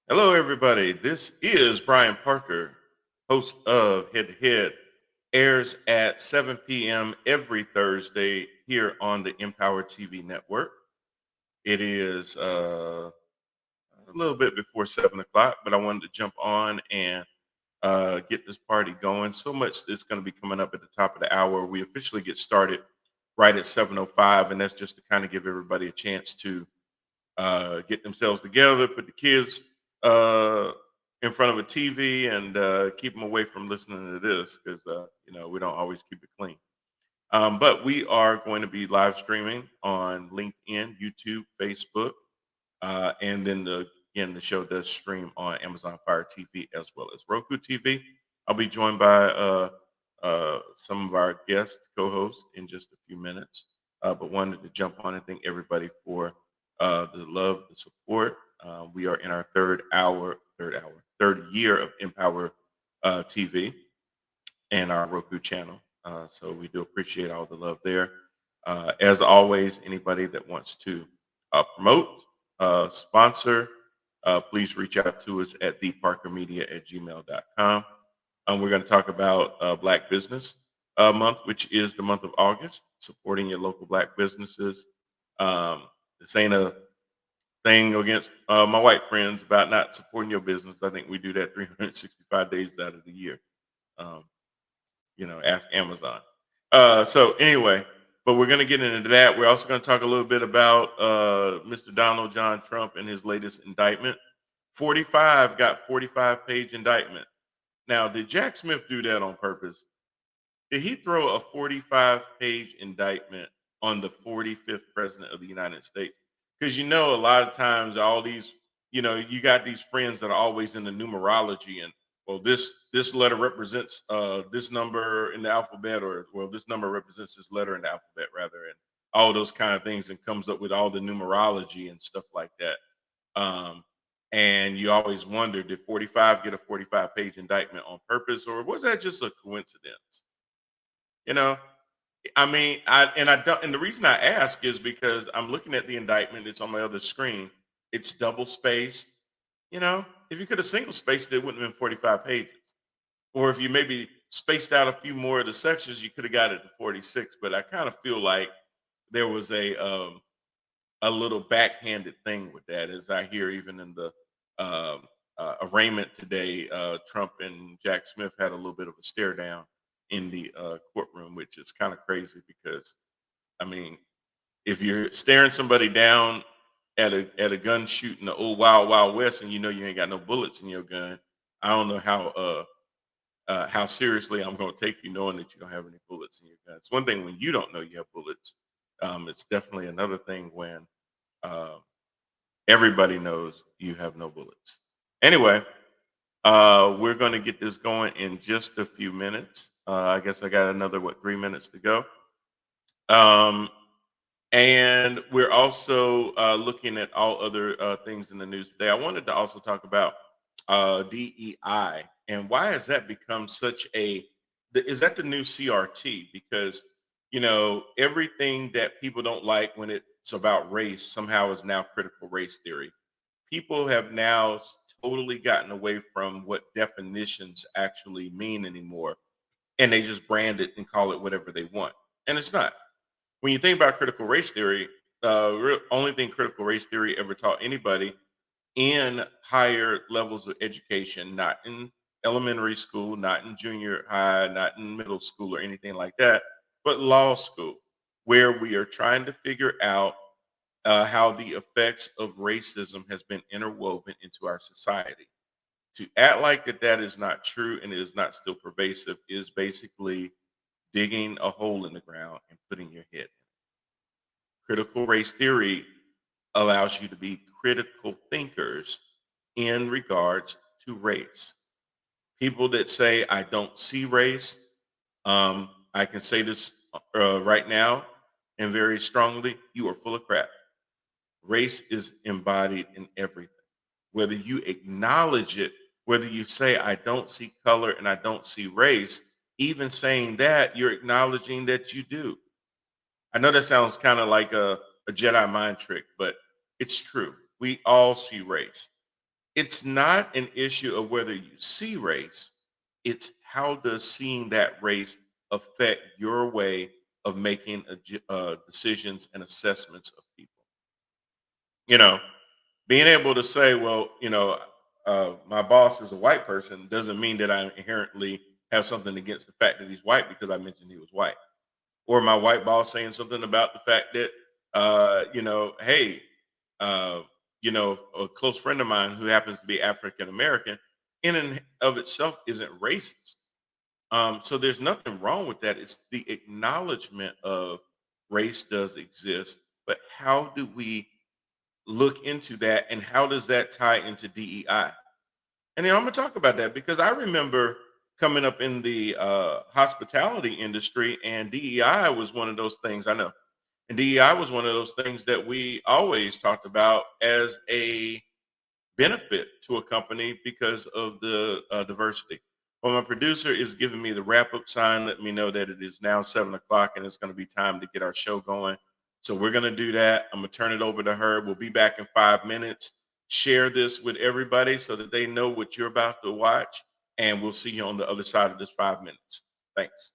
Hello, everybody. This is Brian Parker, host of Head to Head. Airs at 7 p.m. every Thursday here on the Empower TV network. It is a little bit before 7 o'clock, but I wanted to jump on and get this party going. So much that's going to be coming up at the top of the hour. We officially get started right at 7:05, and that's just to kind of give everybody a chance to get themselves together, put the kids uh, in front of a TV, and keep them away from listening to this because we don't always keep it clean. But we are going to be live streaming on LinkedIn, YouTube, Facebook, and then again the show does stream on Amazon Fire TV as well as Roku TV. I'll be joined by some of our guest co-hosts in just a few minutes, but wanted to jump on and thank everybody for the love, the support. We are in our third year of Empower TV and our Roku channel. So we do appreciate all the love there. As always, anybody that wants to promote, sponsor, please reach out to us at theparkermedia@gmail.com. We're going to talk about Black Business Month, which is the month of August, supporting your local Black businesses. This ain't a thing against my white friends about not supporting your business. I think we do that 365 days out of the year. Um, ask Amazon. So anyway, but we're going to get into that. We're also going to talk a little bit about Mr. Donald John Trump and his latest indictment. 45-page indictment. Now, did Jack Smith do that on purpose? Did he throw a 45-page indictment on the 45th president of the United States? Because a lot of times all these, you got these friends that are always in the numerology and well, this letter represents this number in the alphabet, or well, this number represents this letter in the alphabet, rather, and all those kind of things, and comes up with all the numerology and stuff like that. Um, and you always wonder, did 45 get a 45-page indictment on purpose, or was that just a coincidence? You know, I mean, I don't, and the reason I ask is because I'm looking at the indictment. It's on my other screen. It's double spaced. If you could have single spaced it, wouldn't have been 45 pages. Or if you maybe spaced out a few more of the sections, you could have got it to 46. But I kind of feel like there was a little backhanded thing with that, as I hear even in the arraignment today. Trump and Jack Smith had a little bit of a stare down in the courtroom, which is kind of crazy because, I mean, if you're staring somebody down at a gun shoot in the old Wild Wild West, and you ain't got no bullets in your gun, I don't know how seriously I'm going to take you, knowing that you don't have any bullets in your gun. It's one thing when you don't know you have bullets. It's definitely another thing when uh, everybody knows you have no bullets. Anyway, we're going to get this going in just a few minutes. I guess I got another 3 minutes to go. Um, and we're also looking at all other things in the news today. I wanted to also talk about DEI and why has that become such is that the new CRT? Because, everything that people don't like when it's about race somehow is now critical race theory. People have now totally gotten away from what definitions actually mean anymore, and they just brand it and call it whatever they want. And it's not. When you think about critical race theory, only thing critical race theory ever taught anybody in higher levels of education, not in elementary school, not in junior high, not in middle school or anything like that, but law school, where we are trying to figure out how the effects of racism has been interwoven into our society. To act like that is not true and it is not still pervasive is basically digging a hole in the ground and putting your head in. Critical race theory allows you to be critical thinkers in regards to race. People that say, I don't see race, I can say this right now and very strongly, you are full of crap. Race is embodied in everything. Whether you acknowledge it, whether you say, I don't see color and I don't see race, even saying that, you're acknowledging that you do. I know that sounds kind of like a Jedi mind trick, but it's true. We all see race. It's not an issue of whether you see race, it's how does seeing that race affect your way of making decisions and assessments of people. You know, being able to say, well, my boss is a white person doesn't mean that I inherently have something against the fact that he's white because I mentioned he was white. Or my white boss saying something about the fact that, hey, uh, a close friend of mine who happens to be African American, in and of itself isn't racist. So there's nothing wrong with that. It's the acknowledgement of race does exist, but how do we look into that, and how does that tie into DEI? And I'm going to talk about that because I remember coming up in the hospitality industry, and DEI was one of those things. I know, and DEI was one of those things that we always talked about as a benefit to a company because of the diversity. Well, my producer is giving me the wrap up sign, letting me know that it is now 7 o'clock and it's going to be time to get our show going. So we're going to do that. I'm going to turn it over to her. We'll be back in 5 minutes. Share this with everybody so that they know what you're about to watch. And we'll see you on the other side of this 5 minutes. Thanks.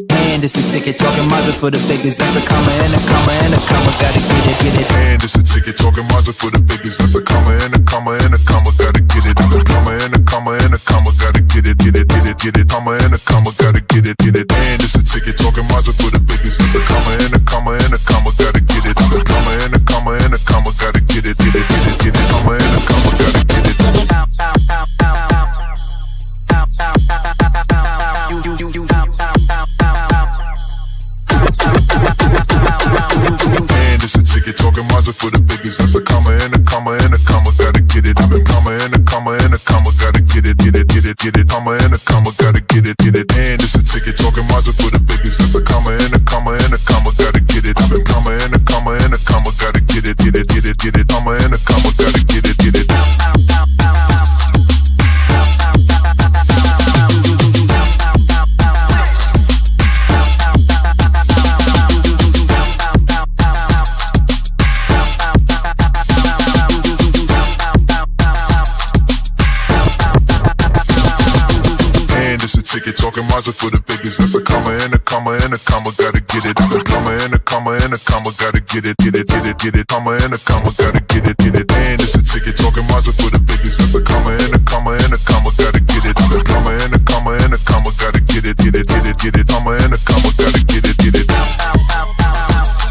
And it's a ticket talking Mazda for the biggest. That's a comma and a comma and a comma. Gotta get it. And it's a ticket talking Mazda for the biggest. That's a comma and a comma and a comma. Gotta get it. And a comma and a comma and a comma. Gotta get it. Comma and a comma. Gotta get it. And it's a ticket talking Mazda for the biggest. That's a comma and a comma and a comma. Gotta get it. And a comma and a comma and a comma. Gotta get it. Comma and a comma. Gotta get it. And it's a ticket talking Mazda for the biggest. That's a comma and a comma and a comma. Gotta get it. And a comma and a comma and a comma. Gotta get it. Comma and a comma. Gotta get it. And it's a ticket talking Mazda for the biggest. That's a comma and a comma and a comma. Gotta get it. And a comma and a comma and a comma. Gotta get it. Comma and a comma. Gotta get it. Ticket talking Mazda for the biggest. That's a comma and a comma and a comma. Gotta get it. And a comma and a comma and a comma. Gotta get it. Comma and a comma. Gotta get it. And it's a ticket talking Mazda for the biggest. That's a comma and a comma and a comma. Gotta get it. And a comma and a comma and a comma. Gotta get it. Comma and a comma. Gotta get it. And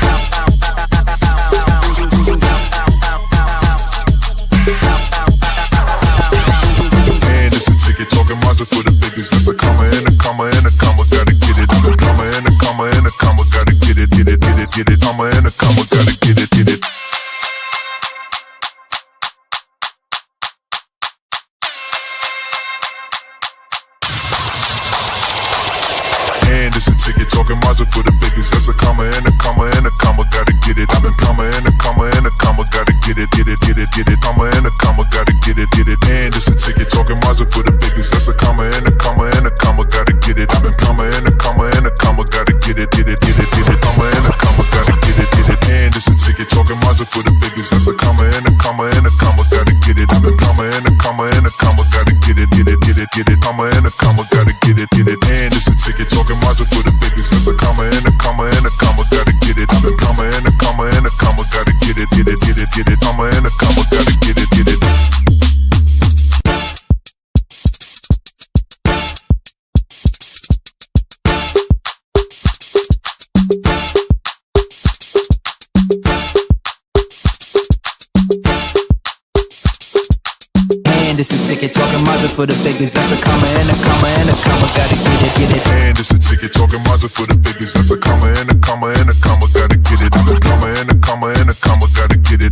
it's a ticket talking Mazda for the biggest. That's a comma and a comma and a comma. Gotta get it. And a comma and a comma and a comma. Gotta get it. Comma and a comma. Gotta get it. And it's a ticket talking Mazda for the biggest. That's a comma and a comma and a comma. Gotta get it. And a comma and a comma and a comma. Gotta get it. Comma and a comma. Gotta get it. And it's a ticket talking Mazda for the biggest. That's a comma and a comma and a comma. Gotta get it. And a comma and a comma and a comma. Gotta get it. Comma and a comma. Gotta get it. And it's a ticket talking Mazda for the biggest. That's a comma and a comma and a comma. Gotta get it. And a comma and a comma and a comma. Gotta get it. Comma and a comma. Gotta get it. And it's a ticket talking Mazda for the biggest. That's a comma and a comma and a comma. Gotta get it. And a comma and a comma and a comma. Gotta get it. Comma and a comma. Gotta get it. And it's a ticket talking Mazda for the biggest. That's a comma and a comma and a comma. Gotta get it. And it's a ticket talking Mazda for the biggest. That's a comma and a comma and a comma. Gotta get it. And a comma and a comma and a comma. Gotta get it.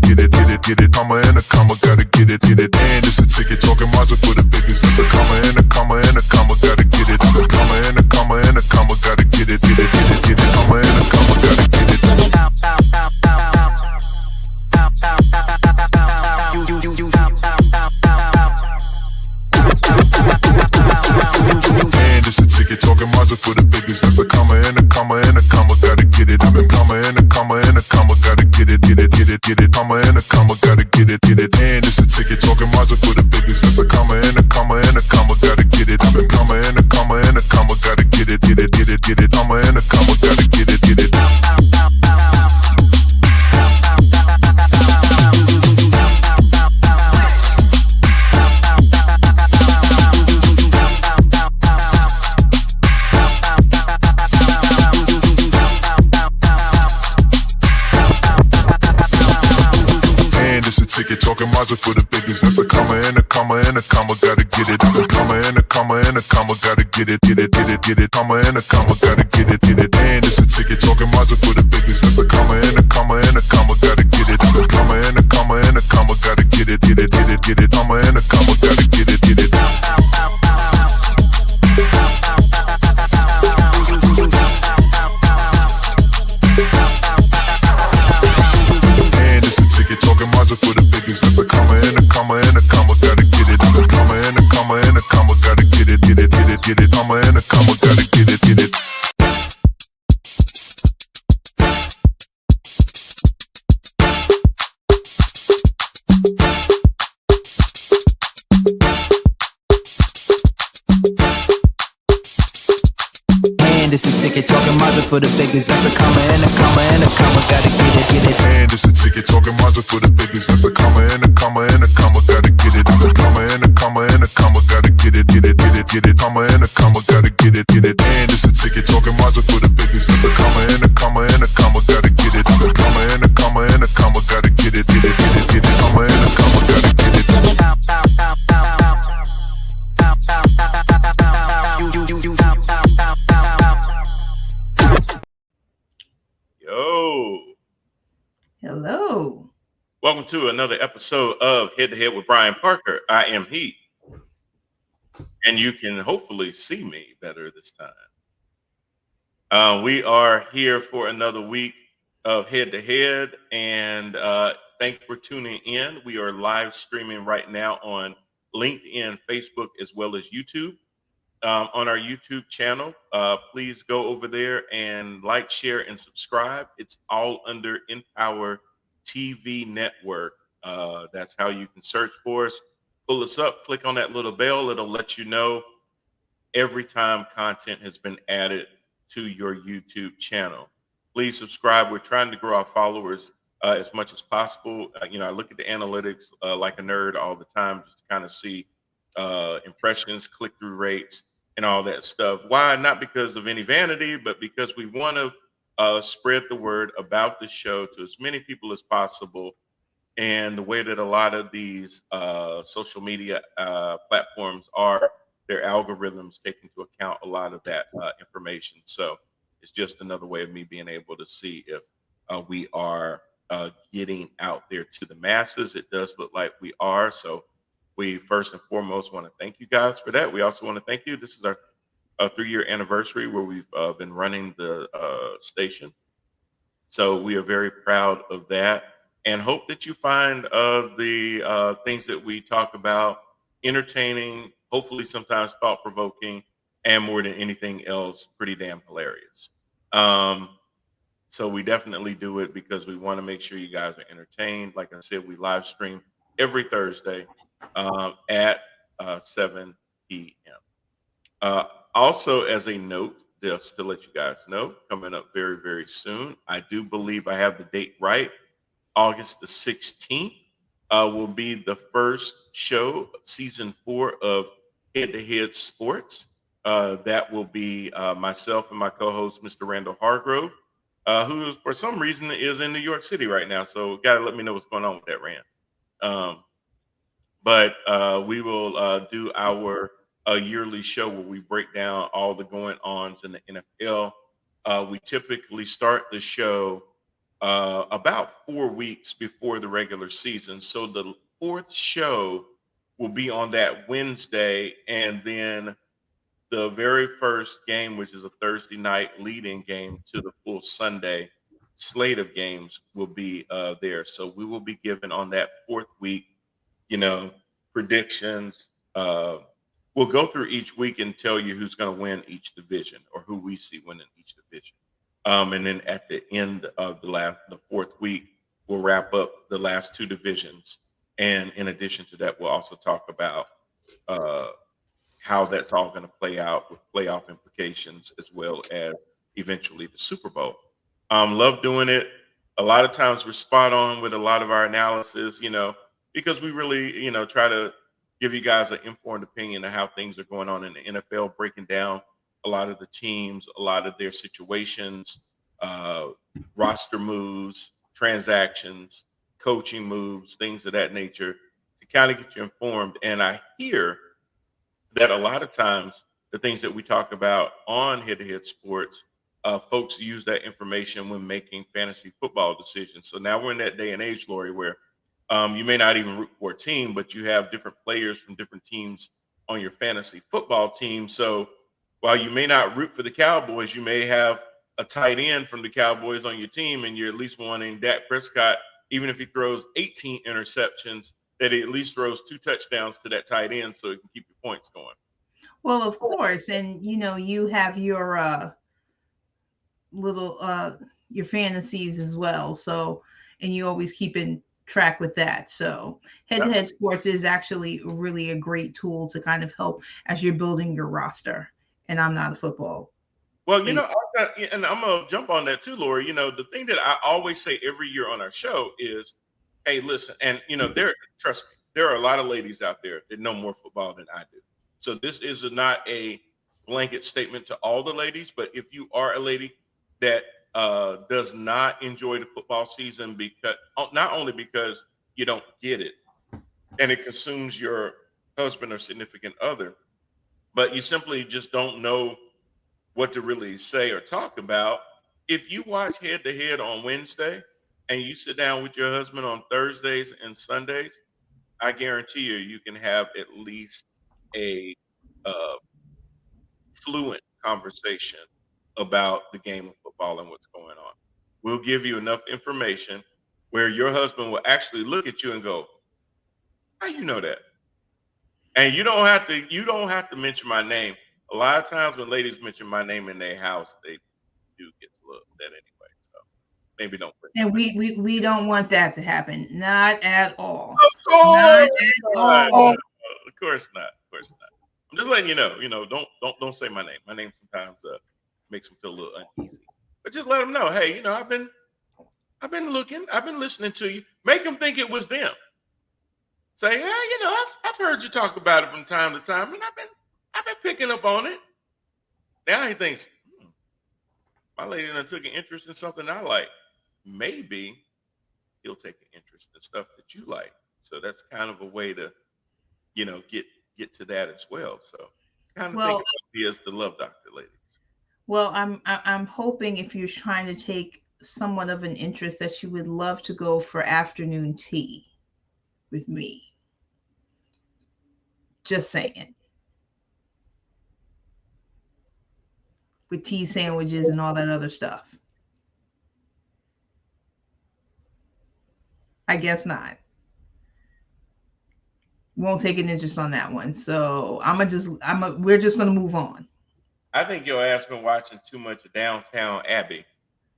Comma and a comma. Gotta get it. And it's a ticket talking Mazda for the biggest. That's a comma and a comma and a comma. Gotta get it. And a comma and a comma and a comma. Gotta get it. comma and a comma and a comma, gotta get it, get it, get it, get it, comma and a comma, gotta get it, get it. Ticket talking Mazda for the biggest. That's a comma and a comma and a comma, gotta get it. A comma and a comma and a comma, gotta get it, get it, get it, get it. Comma and a comma, gotta get it, get it. And it's a ticket talking Mazda for the biggest. That's a comma and a comma and a comma, gotta get it. A comma and a comma and a comma, gotta get it, get it, get it, get it. Comma and a comma, gotta get it, get it. Talking Mazda for the biggest. That's a comma and a comma and a comma, gotta get it. A comma and a comma and a comma, gotta get it, get it, get it, get it. Comma and a comma, gotta get it, get it. This a ticket talking Mazda for the biggest. That's a comma and a comma and a comma, gotta get it, get it. And it's a ticket talking Mazda for the biggest. That's a comma and a comma and a comma, gotta get it. A comma and a comma and a comma, gotta get it, get it, get it, get it. Comma and a comma, gotta get it, get it. And it's a ticket talking Mazda for the biggest. That's a comma and a comma and a comma, gotta get it. A comma and a comma and a comma, gotta get it, get it, get it, get it. Comma and a comma, gotta get it. Yo. Hello. Welcome to another episode of Head to Head with Brian Parker. I am he. And you can hopefully see me better this time. We are here for another week of Head to Head. And thanks for tuning in. We are live streaming right now on LinkedIn, Facebook, as well as YouTube. On our YouTube channel, please go over there and like, share, and subscribe. It's all under Empower TV Network. That's how you can search for us. Pull us up, click on that little bell. It'll let you know every time content has been added to your YouTube channel. Please subscribe. We're trying to grow our followers as much as possible. I look at the analytics like a nerd all the time just to kind of see impressions, click-through rates, and all that stuff. Why? Not because of any vanity, but because we want to spread the word about the show to as many people as possible. And the way that a lot of these social media platforms are, their algorithms take into account a lot of that information. So it's just another way of me being able to see if we are getting out there to the masses. It does look like we are. So we first and foremost want to thank you guys for that. We also want to thank you. This is our 3-year anniversary where we've been running the station. So we are very proud of that and hope that you find the things that we talk about entertaining, hopefully sometimes thought-provoking, and more than anything else, pretty damn hilarious. So we definitely do it because we want to make sure you guys are entertained. Like I said, we live stream every Thursday at 7 p.m. Also, as a note, just to let you guys know, coming up very, very soon, I do believe I have the date right. August the 16th will be the first show, season 4 of Head to Head Sports. That will be myself and my co-host, Mr. Randall Hargrove, who for some reason is in New York City right now. So got to let me know what's going on with that, Rand. But we will do our yearly show where we break down all the going-ons in the NFL. We typically start the show about 4 weeks before the regular season. So the 4th show will be on that Wednesday, and then the very first game, which is a Thursday night lead-in game to the full Sunday slate of games, will be there. So we will be given on that 4th week, predictions. We'll go through each week and tell you who's going to win each division or who we see winning each division. And then at the end of the 4th week, we'll wrap up the last 2 divisions. And in addition to that, we'll also talk about how that's all going to play out with playoff implications as well as eventually the Super Bowl. Love doing it. A lot of times we're spot on with a lot of our analysis, because we really, try to give you guys an informed opinion of how things are going on in the NFL, breaking down a lot of the teams, a lot of their situations, uh, roster moves, transactions, coaching moves, things of that nature to kind of get you informed. And I hear that a lot of times the things that we talk about on Head to Head Sports, folks use that information when making fantasy football decisions. So now we're in that day and age, Lori, where you may not even root for a team, but you have different players from different teams on your fantasy football team. So while you may not root for the Cowboys, you may have a tight end from the Cowboys on your team, and you're at least wanting Dak Prescott, even if he throws 18 interceptions, that he at least throws 2 touchdowns to that tight end so he can keep your points going. Well, of course, and you have your little your fantasies as well. So, and you always keep in track with that. So, Head to Head Sports is actually really a great tool to kind of help as you're building your roster. And I'm not a football. Well, and I'm gonna jump on that too, Lori. The thing that I always say every year on our show is, hey, listen, and trust me, there are a lot of ladies out there that know more football than I do. So this is not a blanket statement to all the ladies, but if you are a lady that does not enjoy the football season because not only because you don't get it and it consumes your husband or significant other, but you simply just don't know what to really say or talk about. If you watch Head to Head on Wednesday and you sit down with your husband on Thursdays and Sundays, I guarantee you can have at least a fluent conversation about the game of football and what's going on. We'll give you enough information where your husband will actually look at you and go, "How you know that?" And you don't have to mention my name. A lot of times when ladies mention my name in their house, they do get a little upset anyway. So maybe don't bring And we don't want that to happen. Not at all. Of Not course at not. all. Of course not. Of course not. I'm just letting you know. Don't say my name. My name sometimes makes them feel a little uneasy. But just let them know. Hey, I've been looking. I've been listening to you. Make them think it was them. Say, hey, I've heard you talk about it from time to time, and I've been picking up on it. Now he thinks, my lady done took an interest in something I like. Maybe he'll take an interest in stuff that you like. So that's kind of a way to, get to that as well. So kind of think of me as the love doctor, ladies. Well, I'm hoping if you're trying to take somewhat of an interest that you would love to go for afternoon tea with me. Just saying. With tea sandwiches and all that other stuff. I guess not. Won't take an interest on that one. So we're just gonna move on. I think your ass been watching too much of Downtown Abbey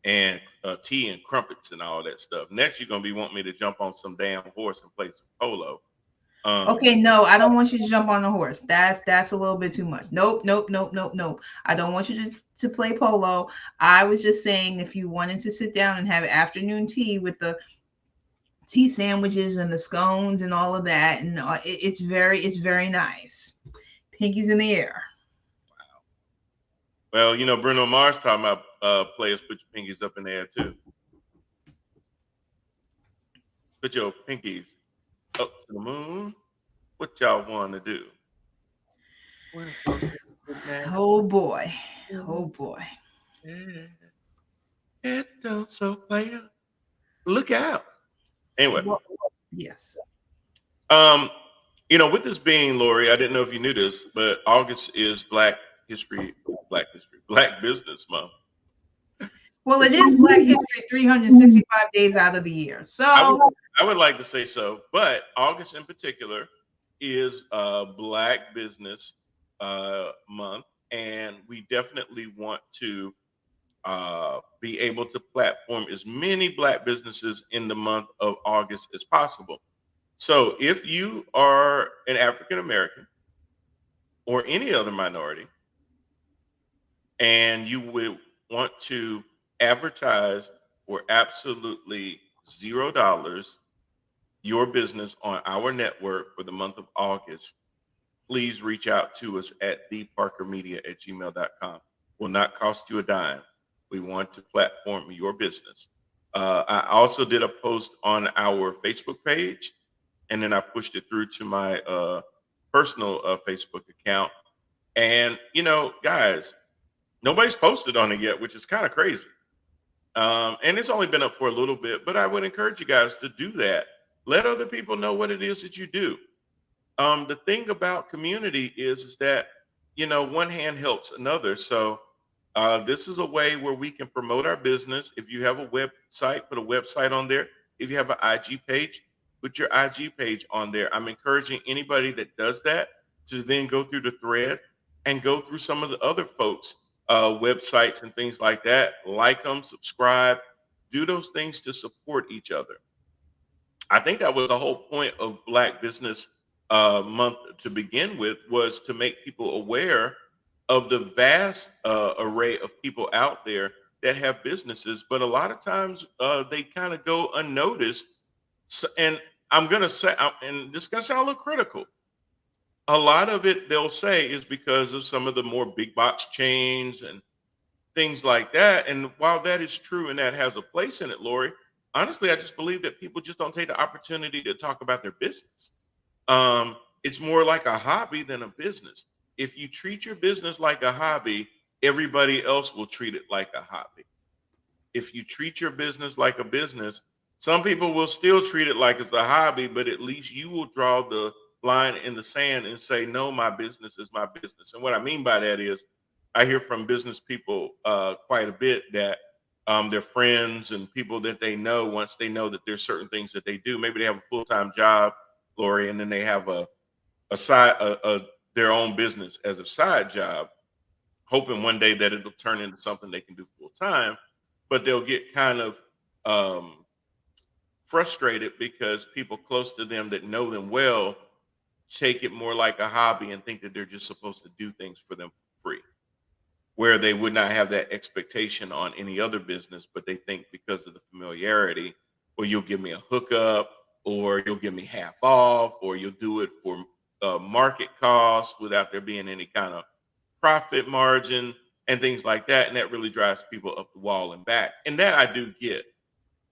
and tea and crumpets and all that stuff. Next, you're gonna be wanting me to jump on some damn horse and play some polo. Okay, no, I don't want you to jump on the horse. That's a little bit too much. Nope. I don't want you to play polo. I was just saying if you wanted to sit down and have afternoon tea with the tea sandwiches and the scones and all of that, and it's very nice. Pinkies in the air. Wow. Well, Bruno Mars talking about players put your pinkies up in the air too. Put your pinkies up to the moon. What y'all want to do? Oh boy. So player, look out. Anyway, yes. With this being, Lori, I didn't know if you knew this, but August is Black Business Month. Well, it is Black History 365 days out of the year. So I would like to say so, but August in particular is Black Business Month, and we definitely want to be able to platform as many Black businesses in the month of August as possible. So if you are an African American or any other minority, and you would want to advertise for absolutely $0 your business on our network for the month of August, please reach out to us at theparkermedia@gmail.com. Will not cost you a dime. We want to platform your business. I also did a post on our Facebook page, and then I pushed it through to my personal Facebook account. And, guys, nobody's posted on it yet, which is kind of crazy. And it's only been up for a little bit, but I would encourage you guys to do that. Let other people know what it is that you do. The thing about community is that one hand helps another. So this is a way where we can promote our business. If you have a website, put a website on there. If you have an IG page, put your IG page on there. I'm encouraging anybody that does that to then go through the thread and go through some of the other folks' websites and things like that. Like them, subscribe, do those things to support each other. I think that was the whole point of Black Business Month to begin with, was to make people aware of the vast array of people out there that have businesses, but a lot of times they kind of go unnoticed. So, and I'm gonna say, and this is gonna sound a little critical. A lot of it they'll say is because of some of the more big box chains and things like that. And while that is true and that has a place in it, Lori, honestly, I just believe that people just don't take the opportunity to talk about their business. It's more like a hobby than a business. If you treat your business like a hobby, everybody else will treat it like a hobby. If you treat your business like a business, some people will still treat it like it's a hobby, but at least you will draw the line in the sand and say, no, my business is my business. And what I mean by that is, I hear from business people quite a bit that their friends and people that they know, once they know that there's certain things that they do, maybe they have a full-time job, Lori, and then they have a side, their own business as a side job, hoping one day that it'll turn into something they can do full time. But they'll get kind of frustrated because people close to them that know them well take it more like a hobby and think that they're just supposed to do things for them for free, where they would not have that expectation on any other business, but they think because of the familiarity, or you'll give me a hookup, or you'll give me half off, or you'll do it for market cost without there being any kind of profit margin and things like that. And that really drives people up the wall and back. And that I do get,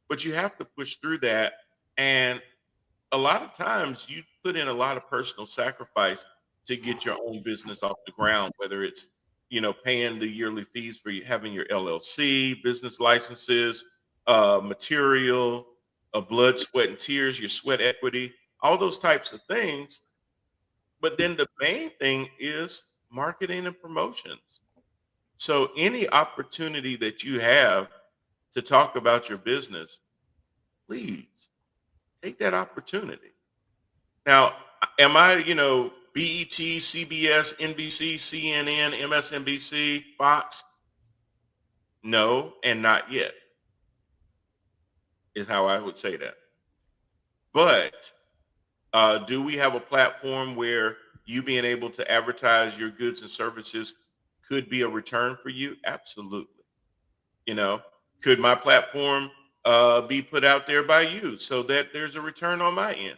but you have to push through that. And a lot of times you put in a lot of personal sacrifice to get your own business off the ground, whether it's paying the yearly fees for having your LLC, business licenses, material, blood, sweat, and tears, your sweat equity, all those types of things. But then the main thing is marketing and promotions. So any opportunity that you have to talk about your business, please take that opportunity. Now, am I, BET, CBS, NBC, CNN, MSNBC, Fox? No, and not yet, is how I would say that. But do we have a platform where you being able to advertise your goods and services could be a return for you? Absolutely. Could my platform be put out there by you so that there's a return on my end?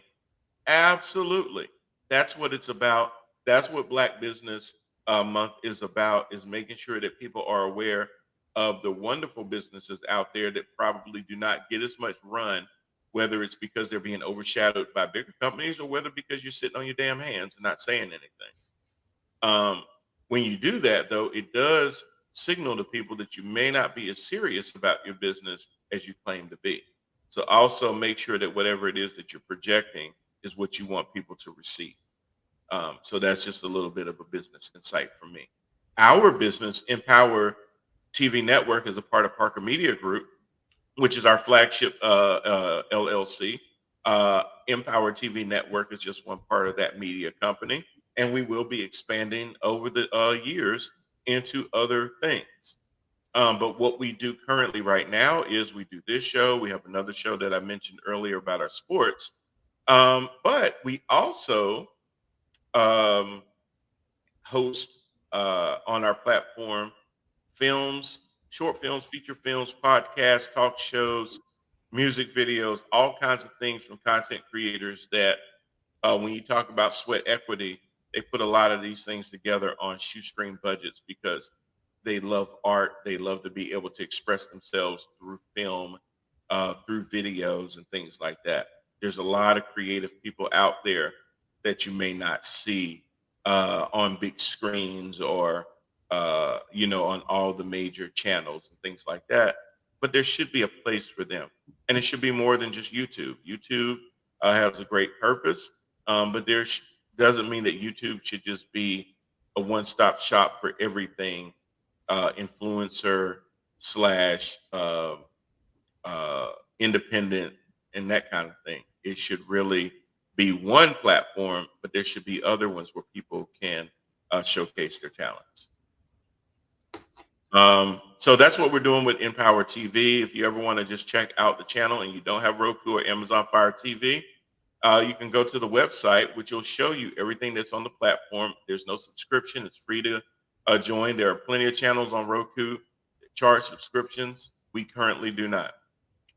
Absolutely. That's what it's about. That's what Black Business Month is about, is making sure that people are aware of the wonderful businesses out there that probably do not get as much run, whether it's because they're being overshadowed by bigger companies or whether because you're sitting on your damn hands and not saying anything. When you do that, though, it does signal to people that you may not be as serious about your business as you claim to be. So also make sure that whatever it is that you're projecting is what you want people to receive. So that's just a little bit of a business insight from me. Our business, Empower TV Network, is a part of Parker Media Group, which is our flagship LLC. Empower TV Network is just one part of that media company, and we will be expanding over the years into other things. But what we do currently right now is we do this show. We have another show that I mentioned earlier about our sports. But we also host on our platform films, short films, feature films, podcasts, talk shows, music videos, all kinds of things from content creators that when you talk about sweat equity, they put a lot of these things together on shoestring budgets because they love art. They love to be able to express themselves through film, through videos, and things like that. There's a lot of creative people out there that you may not see on big screens or on all the major channels and things like that. But there should be a place for them, and it should be more than just YouTube. YouTube has a great purpose, but doesn't mean that YouTube should just be a one-stop shop for everything influencer slash independent and that kind of thing. It should really be one platform, but there should be other ones where people can showcase their talents. So that's what we're doing with Empower TV. If you ever want to just check out the channel and you don't have Roku or Amazon Fire TV, you can go to the website, which will show you everything that's on the platform. There's no subscription. It's free to join. There are plenty of channels on Roku that charge subscriptions. We currently do not.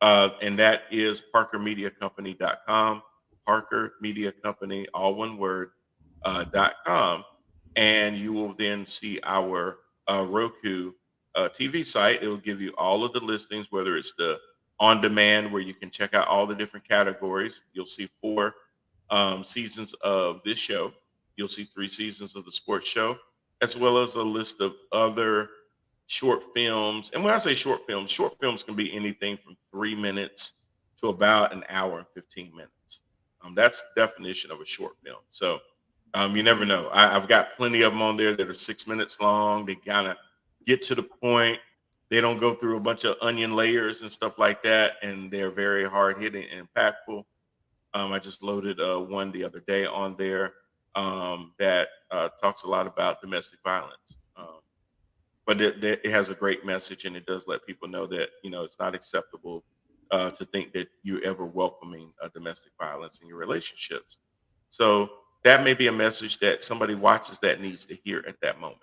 And that is parkermediacompany.com, Parker Media Company, all one word, .com. And you will then see our Roku TV site. It will give you all of the listings, whether it's the on demand where you can check out all the different categories. You'll see 4 seasons of this show. You'll see 3 seasons of the sports show, as well as a list of other short films. And when I say short films can be anything from 3 minutes to about an hour and 15 minutes. That's the definition of a short film. So you never know. I've got plenty of them on there that are 6 minutes long. They kind of get to the point. They don't go through a bunch of onion layers and stuff like that. And they're very hard hitting and impactful. I just loaded one the other day on there that talks a lot about domestic violence. But it has a great message, and it does let people know that, it's not acceptable to think that you're ever welcoming domestic violence in your relationships. So that may be a message that somebody watches that needs to hear at that moment.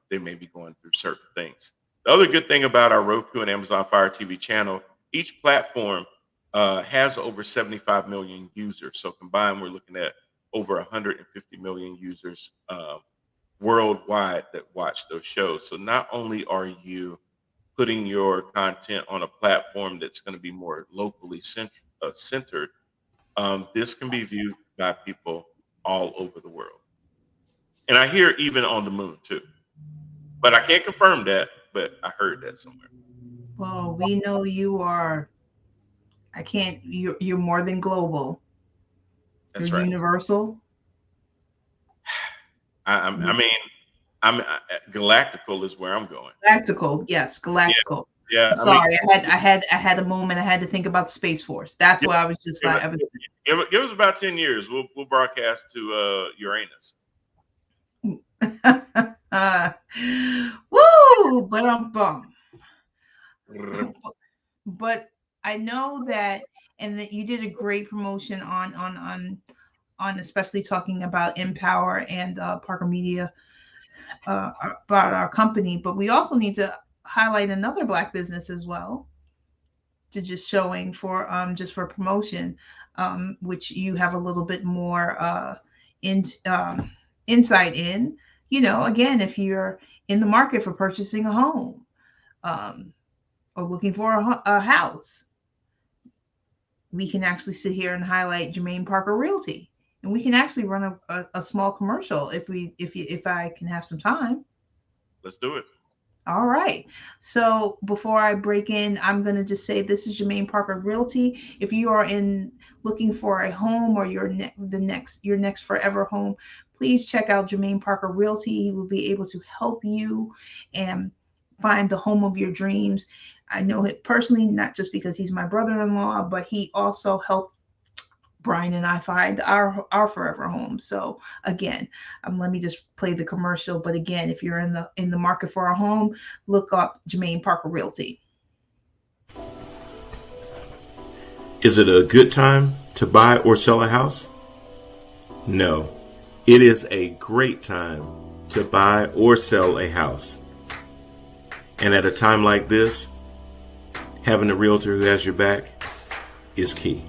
They may be going through certain things. The other good thing about our Roku and Amazon Fire TV channel, each platform has over 75 million users. So combined, we're looking at over 150 million users worldwide that watch those shows. So not only are you putting your content on a platform that's going to be more locally centered, this can be viewed by people all over the world. And I hear even on the moon too. But I can't confirm that, but I heard that somewhere. Well, we know you are. You're more than global. That's You're right. Universal. I'm galactical is where I'm going. Galactical, yes, galactical. Yeah. I'm sorry, I had a moment. I had to think about the Space Force. That's why I was just like, give us about 10 years. We'll broadcast to Uranus. Woo! But I know that, and that you did a great promotion on especially talking about Empower and Parker Media about our company. But we also need to highlight another Black business as well, to just showing for just for promotion, which you have a little bit more insight in. Again, if you're in the market for purchasing a home or looking for a house, we can actually sit here and highlight Jermaine Parker Realty, and we can actually run a small commercial if I can have some time. Let's do it. All right. So before I break in, I'm going to just say this is Jermaine Parker Realty. If you are looking for a home or your next forever home, please check out Jermaine Parker Realty. He will be able to help you and find the home of your dreams. I know it personally, not just because he's my brother-in-law, but he also helped Brian and I find our forever home. So again, let me just play the commercial. But again, if you're in the market for a home, look up Jermaine Parker Realty. Is it a good time to buy or sell a house? No. It is a great time to buy or sell a house. And at a time like this, having a realtor who has your back is key.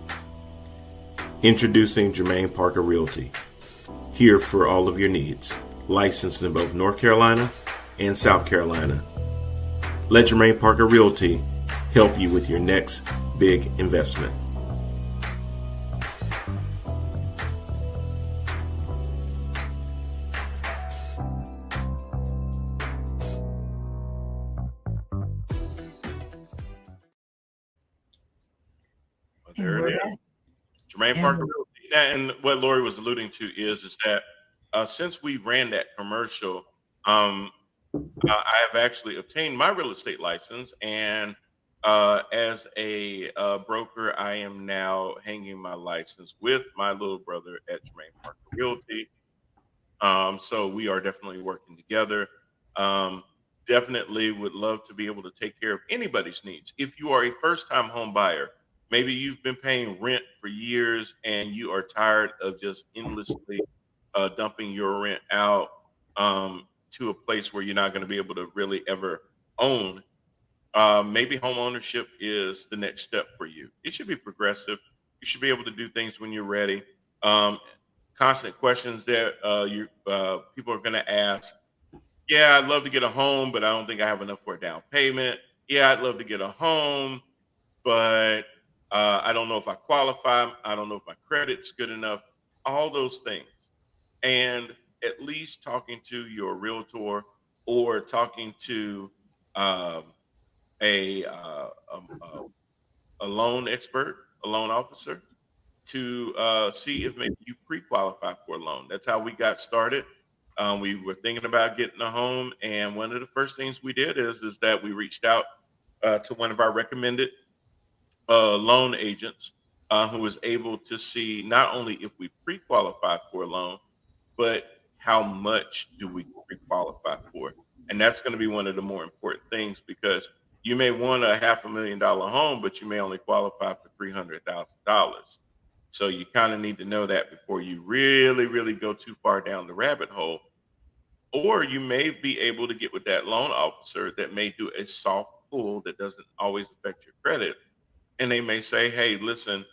Introducing Jermaine Parker Realty, here for all of your needs. Licensed in both North Carolina and South Carolina. Let Jermaine Parker Realty help you with your next big investment. Well, And there we're it is. back. Jermaine And Parker we're- Realty. And what Lori was alluding to is that since we ran that commercial, I have actually obtained my real estate license, and as a broker, I am now hanging my license with my little brother at Jermaine Parker Realty. So we are definitely working together. Um, Definitely would love to be able to take care of anybody's needs. If you are a first-time home buyer, maybe you've been paying rent for years and you are tired of just endlessly dumping your rent out to a place where you're not going to be able to really ever own. Maybe home ownership is the next step for you. It should be progressive. You should be able to do things when you're ready. Um, Constant questions that you people are going to ask. Yeah, I'd love to get a home, but I don't think I have enough for a down payment. Yeah, I'd love to get a home, but I don't know if I qualify. I don't know if my credit's good enough. All those things, and at least talking to your realtor or talking to um, a, uh, um, uh, a loan expert, a loan officer, to see if maybe you pre-qualify for a loan. That's how we got started. We were thinking about getting a home, and one of the first things we did is that we reached out to one of our recommended loan agents who was able to see not only if we pre-qualify for a loan, but how much do we pre-qualify for? And that's going to be one of the more important things because you may want a $500,000 home, but you may only qualify for $300,000. So you kind of need to know that before you really, really go too far down the rabbit hole. Or you may be able to get with that loan officer that may do a soft pull that doesn't always affect your credit. And they may say, hey, listen,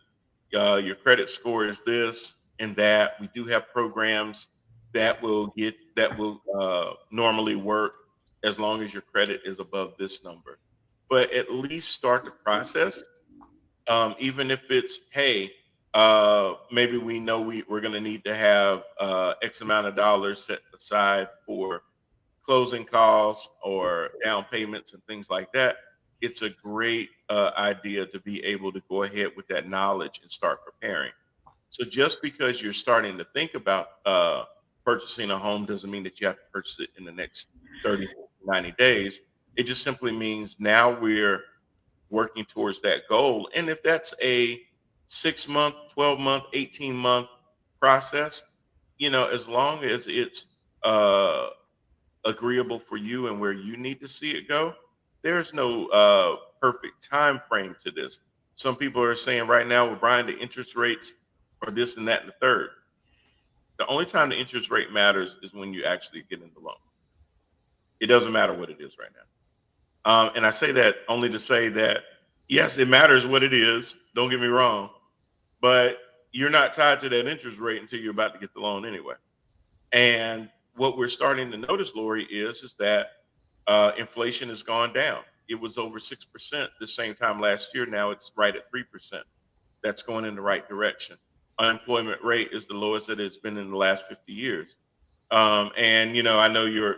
your credit score is this and that. We do have programs that will normally work as long as your credit is above this number. But at least start the process, even if it's hey, maybe we know we're going to need to have X amount of dollars set aside for closing costs or down payments and things like that. It's a great idea to be able to go ahead with that knowledge and start preparing. So just because you're starting to think about purchasing a home doesn't mean that you have to purchase it in the next 30, 90 days. It just simply means now we're working towards that goal. And if that's a 6 month, 12-month, 18-month process, as long as it's uh, agreeable for you and where you need to see it go, there's no perfect time frame to this. Some people are saying right now, well, Brian, the interest rates are this and that and the third. The only time the interest rate matters is when you actually get in the loan. It doesn't matter what it is right now. And I say that only to say that, yes, it matters what it is. Don't get me wrong. But you're not tied to that interest rate until you're about to get the loan anyway. And what we're starting to notice, Lori, is that inflation has gone down. It was over 6% the same time last year. Now it's right at 3%. That's going in the right direction. Unemployment rate is the lowest that it's been in the last 50 years. And I know your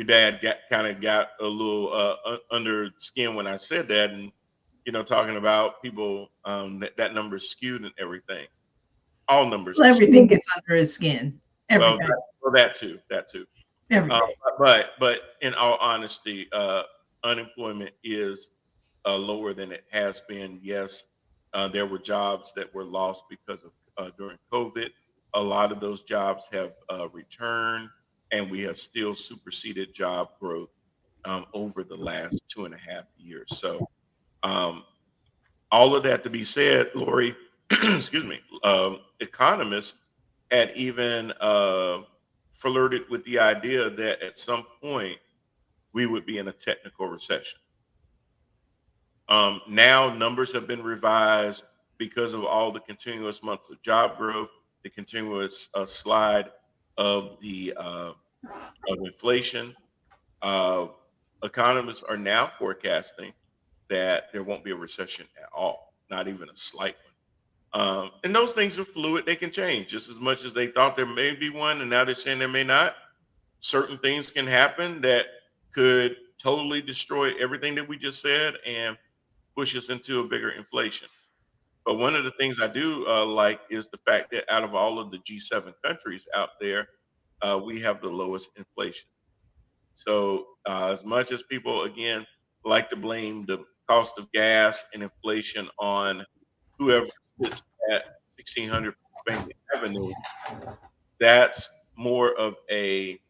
dad got a little under skin when I said that, and talking about people that number is skewed and everything. All numbers Well, are everything gets under his skin. well, Everything. that too. Everything. But in all honesty, unemployment is lower than it has been. Yes, there were jobs that were lost because of during COVID. A lot of those jobs have returned, and we have still superseded job growth over the last 2.5 years. So, all of that to be said, Lori, excuse me, economists had even flirted with the idea that at some point we would be in a technical recession. Now numbers have been revised because of all the continuous months of job growth, the continuous slide of the of inflation. Uh, Economists are now forecasting that there won't be a recession at all, not even a slight one. And those things are fluid; they can change just as much as they thought there may be one, and now they're saying there may not. Certain things can happen that could totally destroy everything that we just said and push us into a bigger inflation. But one of the things I do like is the fact that out of all of the G7 countries out there, we have the lowest inflation. So, as much as people, again, like to blame the cost of gas and inflation on whoever sits at 1600 Pennsylvania Avenue, that's more of a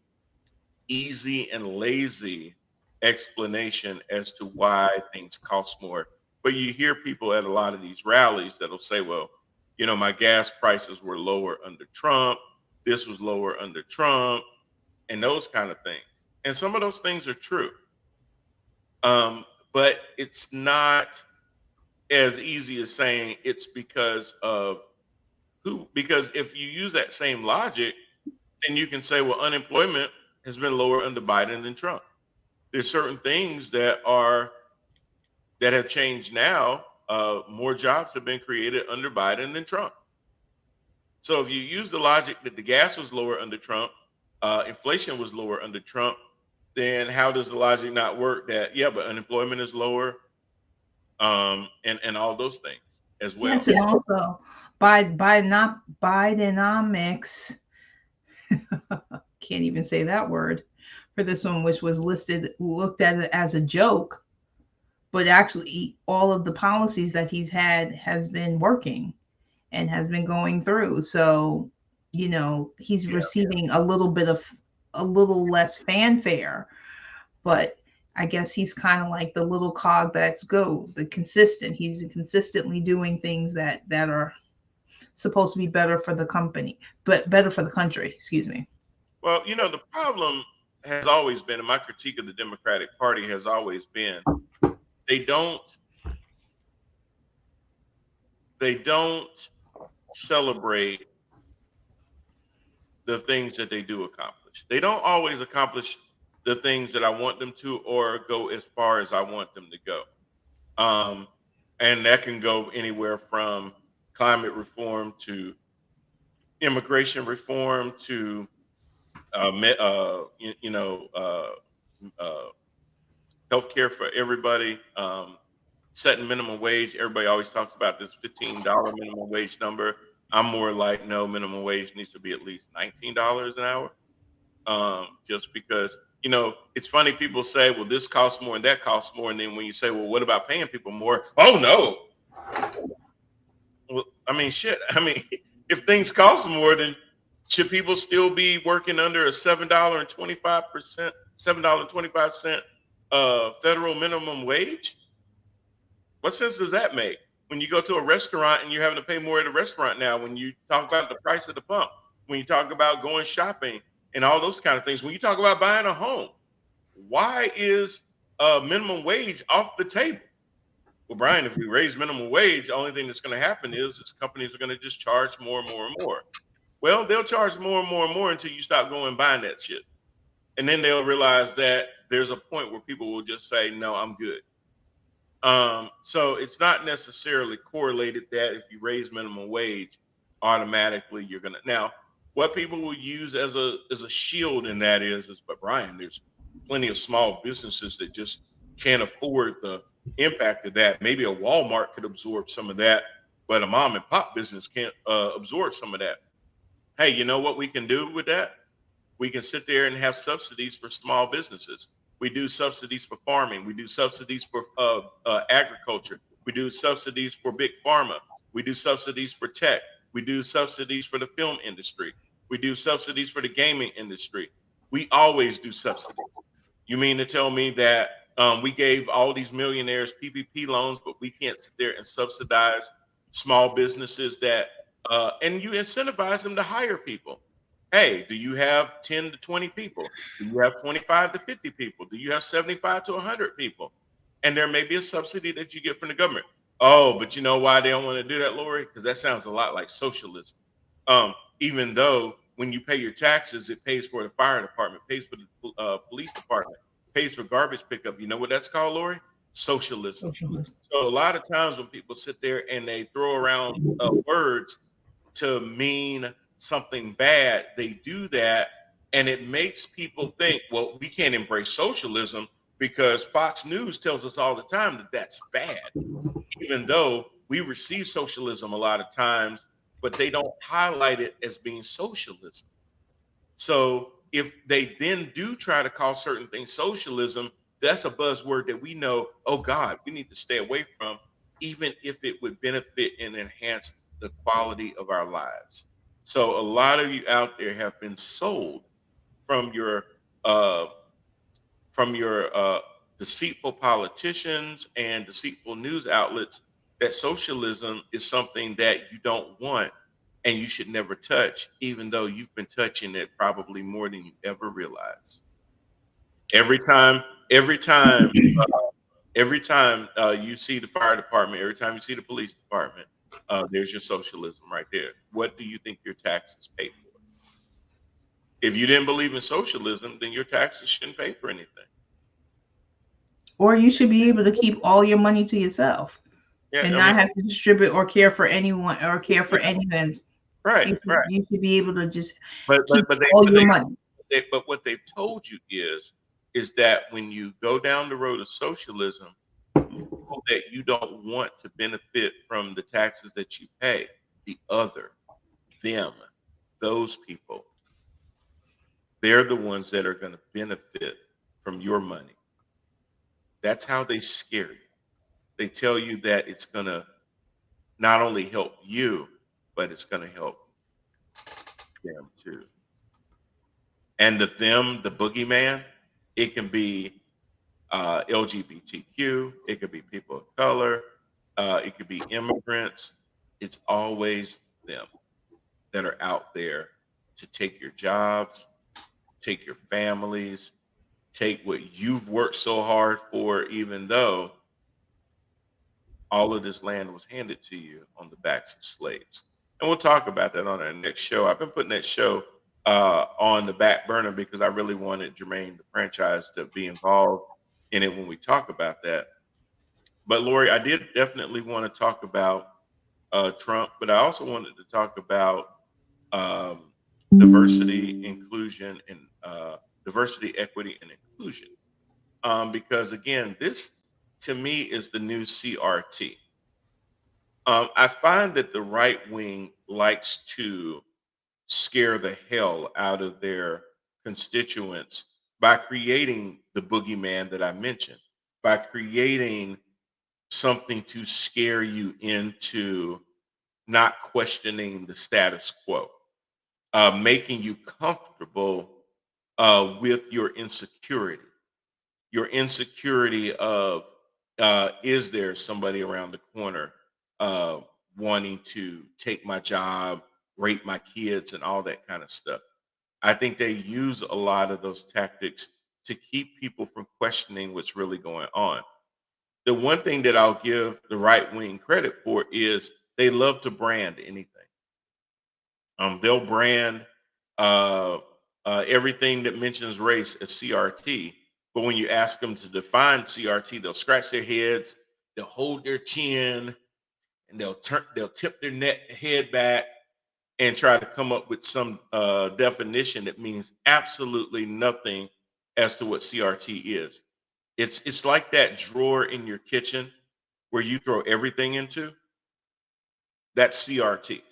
easy and lazy explanation as to why things cost more. But you hear people at a lot of these rallies that'll say, well, my gas prices were lower under Trump. This was lower under Trump, and those kind of things. And some of those things are true. But it's not as easy as saying it's because of who. Because if you use that same logic, then you can say, well, unemployment has been lower under Biden than Trump. There's certain things that have changed now. More jobs have been created under Biden than Trump. So if you use the logic that the gas was lower under Trump, inflation was lower under Trump, then how does the logic not work that, yeah, but unemployment is lower, and all those things as well? Yes, and also Bidenomics, can't even say that word for this one, which was looked at it as a joke, but actually all of the policies that he's had has been working and has been going through. So, he's receiving a little less fanfare, but I guess he's kind of like the little cog that's the consistent. He's consistently doing things that are supposed to be better for the company, but better for the country, excuse me. Well, the problem has always been, and my critique of the Democratic Party has always been, they don't celebrate the things that they do accomplish. They don't always accomplish the things that I want them to, or go as far as I want them to go. And that can go anywhere from climate reform to immigration reform to healthcare for everybody, setting minimum wage. Everybody always talks about this $15 minimum wage number. I'm more like, no, minimum wage needs to be at least $19 an hour. Just because, it's funny, people say, well, this costs more and that costs more. And then when you say, well, what about paying people more? Oh, no. Well, I mean, shit. I mean, if things cost more, then should people still be working under a $7.25 federal minimum wage? What sense does that make? When you go to a restaurant and you're having to pay more at a restaurant now, when you talk about the price of the pump, when you talk about going shopping and all those kind of things, when you talk about buying a home, why is minimum wage off the table? Well, Brian, if we raise minimum wage, the only thing that's going to happen is companies are going to just charge more and more and more. Well, they'll charge more and more and more until you stop going and buying that shit. And then they'll realize that there's a point where people will just say, no, I'm good. So it's not necessarily correlated that if you raise minimum wage, automatically you're going to. Now, what people will use as a shield in that is, but Brian, there's plenty of small businesses that just can't afford the impact of that. Maybe a Walmart could absorb some of that, but a mom and pop business can't absorb some of that. Hey, you know what we can do with that? We can sit there and have subsidies for small businesses. We do subsidies for farming. We do subsidies for agriculture. We do subsidies for big pharma. We do subsidies for tech. We do subsidies for the film industry. We do subsidies for the gaming industry. We always do subsidies. You mean to tell me that we gave all these millionaires PPP loans, but we can't sit there and subsidize small businesses that And you incentivize them to hire people. Hey, do you have 10 to 20 people? Do you have 25 to 50 people? Do you have 75 to 100 people? And there may be a subsidy that you get from the government. Oh, but you know why they don't want to do that, Lori? Because that sounds a lot like socialism. Even though when you pay your taxes, it pays for the fire department, pays for the police department, pays for garbage pickup. You know what that's called, Lori? Socialism. Socialism. So a lot of times when people sit there and they throw around words to mean something bad, they do that, and it makes people think, well, we can't embrace socialism because Fox News tells us all the time that that's bad, even though we receive socialism a lot of times, but they don't highlight it as being socialism. So if they then do try to call certain things socialism, that's a buzzword that we know, oh God, we need to stay away from, even if it would benefit and enhance the quality of our lives. So a lot of you out there have been sold from your uh, deceitful politicians and deceitful news outlets that socialism is something that you don't want and you should never touch, even though you've been touching it probably more than you ever realize. Every time, every time, every time you see the fire department, every time you see the police department, there's your socialism right there. What do you think your taxes pay for? If you didn't believe in socialism, then your taxes shouldn't pay for anything. Or you should be able to keep all your money to yourself Yeah, and I mean, not have to distribute or care for anyone or care for yeah, anyone's. right, right. You should be able to just But keep but but they all but your they, money. but what they've told you is that when you go down the road of socialism, people that you don't want to benefit from the taxes that you pay, the other, them, those people, they're the ones that are going to benefit from your money. That's how they scare you. They tell you that it's going to not only help you, but it's going to help them too. And the boogeyman, it can be LGBTQ, it could be people of color, it could be immigrants. It's always them that are out there to take your jobs, take your families, take what you've worked so hard for, even though all of this land was handed to you on the backs of slaves. And we'll talk about that on our next show. I've been putting that show on the back burner because I really wanted Jermaine, the franchise, to be involved in it when we talk about that. But Lori, I did definitely want to talk about Trump, but I also wanted to talk about diversity, inclusion, and diversity, equity, and inclusion. Because again, this to me is the new CRT. I find that the right wing likes to scare the hell out of their constituents by creating the boogeyman that I mentioned, by creating something to scare you into not questioning the status quo, making you comfortable with your insecurity of is there somebody around the corner uh, wanting to take my job, rape my kids, and all that kind of stuff. I think they use a lot of those tactics to keep people from questioning what's really going on. The one thing that I'll give the right wing credit for is they love to brand anything. They'll brand uh, everything that mentions race as CRT, but when you ask them to define CRT, they'll scratch their heads, they'll hold their chin, and they'll tip their head back and try to come up with some definition that means absolutely nothing as to what CRT is. It's like that drawer in your kitchen where you throw everything into. That's CRT.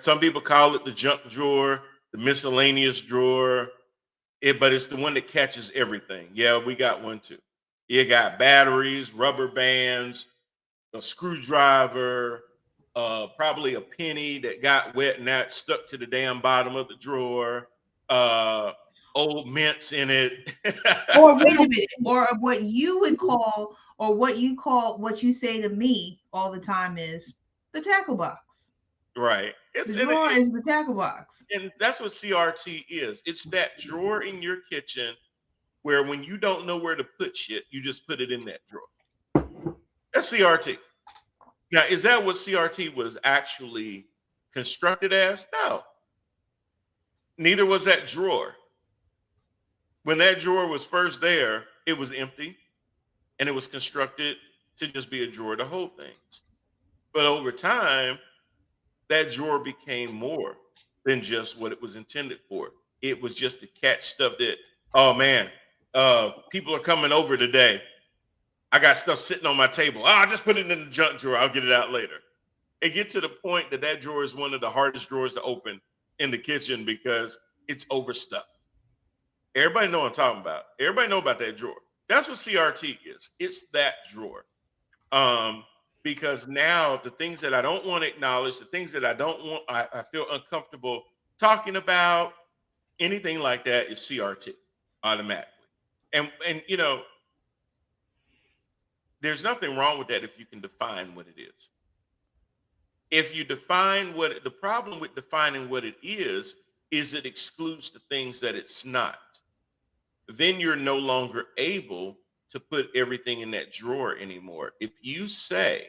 Some people call it the junk drawer, the miscellaneous drawer, but it's the one that catches everything. Yeah, we got one too. You got batteries, rubber bands, a screwdriver, probably a penny that got wet and that stuck to the damn bottom of the drawer, uh, old mints in it. Or wait a minute, or what you would call, or what you say to me all the time is the tackle box. Right. The drawer is the tackle box. And that's what CRT is. It's that drawer in your kitchen where when you don't know where to put shit, you just put it in that drawer. That's CRT. Now, is that what CRT was actually constructed as? No. Neither was that drawer. When that drawer was first there, it was empty and it was constructed to just be a drawer to hold things. But over time, that drawer became more than just what it was intended for. It was just to catch stuff that, oh man, people are coming over today. I got stuff sitting on my table. Oh, I'll just put it in the junk drawer. I'll get it out later. It get to the point that that drawer is one of the hardest drawers to open in the kitchen because it's overstuffed. Everybody know what I'm talking about. Everybody know about that drawer. That's what CRT is. It's that drawer. Because now the things that I don't want to acknowledge, the things that I don't want, I feel uncomfortable talking about, anything like that is CRT automatically. And you know, there's nothing wrong with that if you can define what it is. If you define the problem with defining what it is it excludes the things that it's not. Then you're no longer able to put everything in that drawer anymore. If you say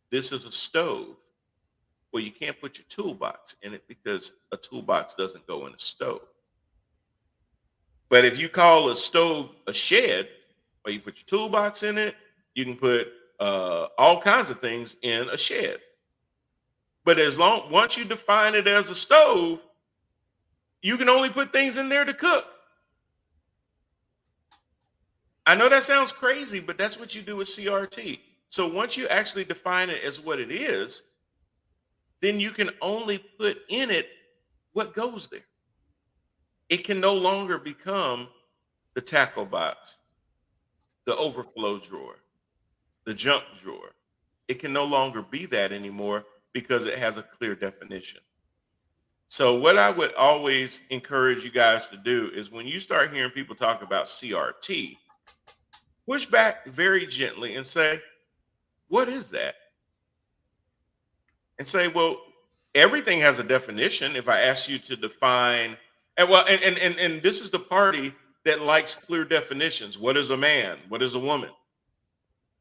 this is a stove, well, you can't put your toolbox in it because a toolbox doesn't go in a stove. But if you call a stove a shed, or you put your toolbox in it, you can put all kinds of things in a shed. But once you define it as a stove, you can only put things in there to cook. I know that sounds crazy, but that's what you do with CRT. So once you actually define it as what it is, then you can only put in it what goes there. It can no longer become the tackle box, the overflow drawer, the junk drawer. It can no longer be that anymore because it has a clear definition. So what I would always encourage you guys to do is when you start hearing people talk about CRT, push back very gently and say, what is that? And say, well, everything has a definition. If I ask you to define, and this is the party that likes clear definitions. What is a man? What is a woman?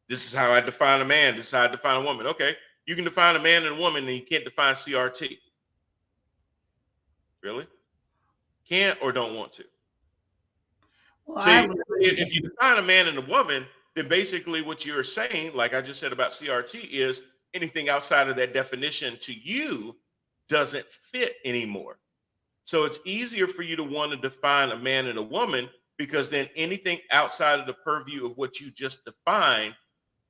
This is how I define a man. This is how I define a woman. Okay, you can define a man and a woman, and you can't define CRT. Really? Can't or don't want to? Well, See, if you define a man and a woman, then basically what you're saying, like I just said about CRT, is anything outside of that definition to you doesn't fit anymore. So it's easier for you to want to define a man and a woman because then anything outside of the purview of what you just defined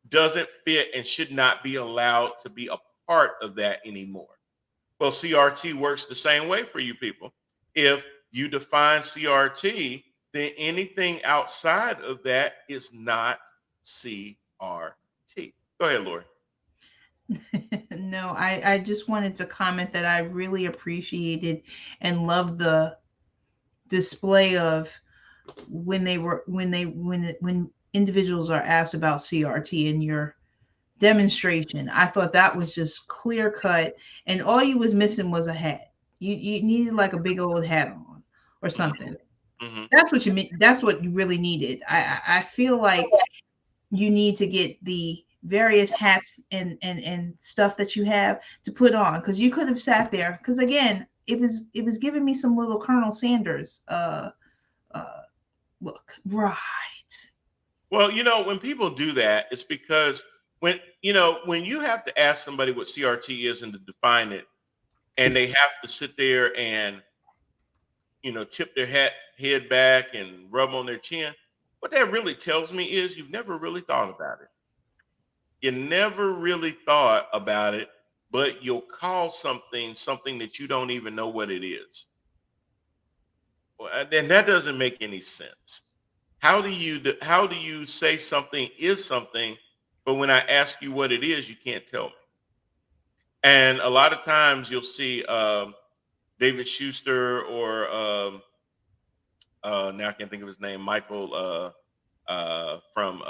doesn't fit and should not be allowed to be a part of that anymore. Well, CRT works the same way for you people. If you define CRT, then anything outside of that is not CRT. Go ahead, Lori. No, I just wanted to comment that I really appreciated and loved the display of when individuals are asked about CRT in your demonstration. I thought that was just clear cut, and all you was missing was a hat. You needed like a big old hat on or something. Mm-hmm. That's what you mean. That's what you really needed. I feel like you need to get the various hats and stuff that you have to put on, because you could have sat there, because again it was giving me some little Colonel Sanders look, right? Well, you know, when people do that, it's because when you have to ask somebody what CRT is and to define it, and they have to sit there and tip their head back and rub on their chin, what that really tells me is you've never really thought about it. You never really thought about it, but you'll call something that you don't even know what it is. Well, and that doesn't make any sense. How do you say something is something, but when I ask you what it is, you can't tell me? And a lot of times you'll see David Schuster or now I can't think of his name, Michael from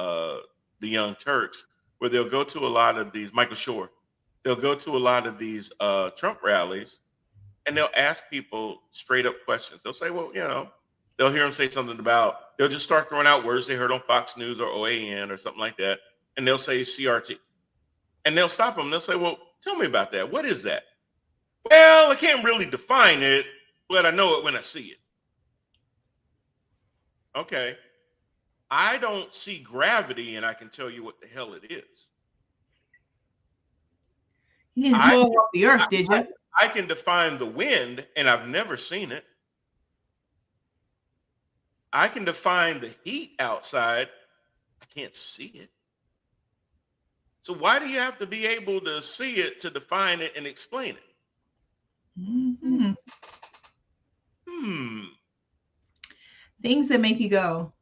the Young Turks, where they'll go to a lot of these, Michael Shore, they'll go to a lot of these Trump rallies and they'll ask people straight up questions. They'll say, well, they'll hear them say something about, they'll just start throwing out words they heard on Fox News or OAN or something like that. And they'll say CRT. And they'll stop them. They'll say, well, tell me about that. What is that? Well, I can't really define it, but I know it when I see it. Okay. I don't see gravity and I can tell you what the hell it is. You didn't blow up the earth, did you? I can define the wind and I've never seen it. I can define the heat outside. I can't see it. So why do you have to be able to see it to define it and explain it? Mm-hmm. Hmm. Things that make you go.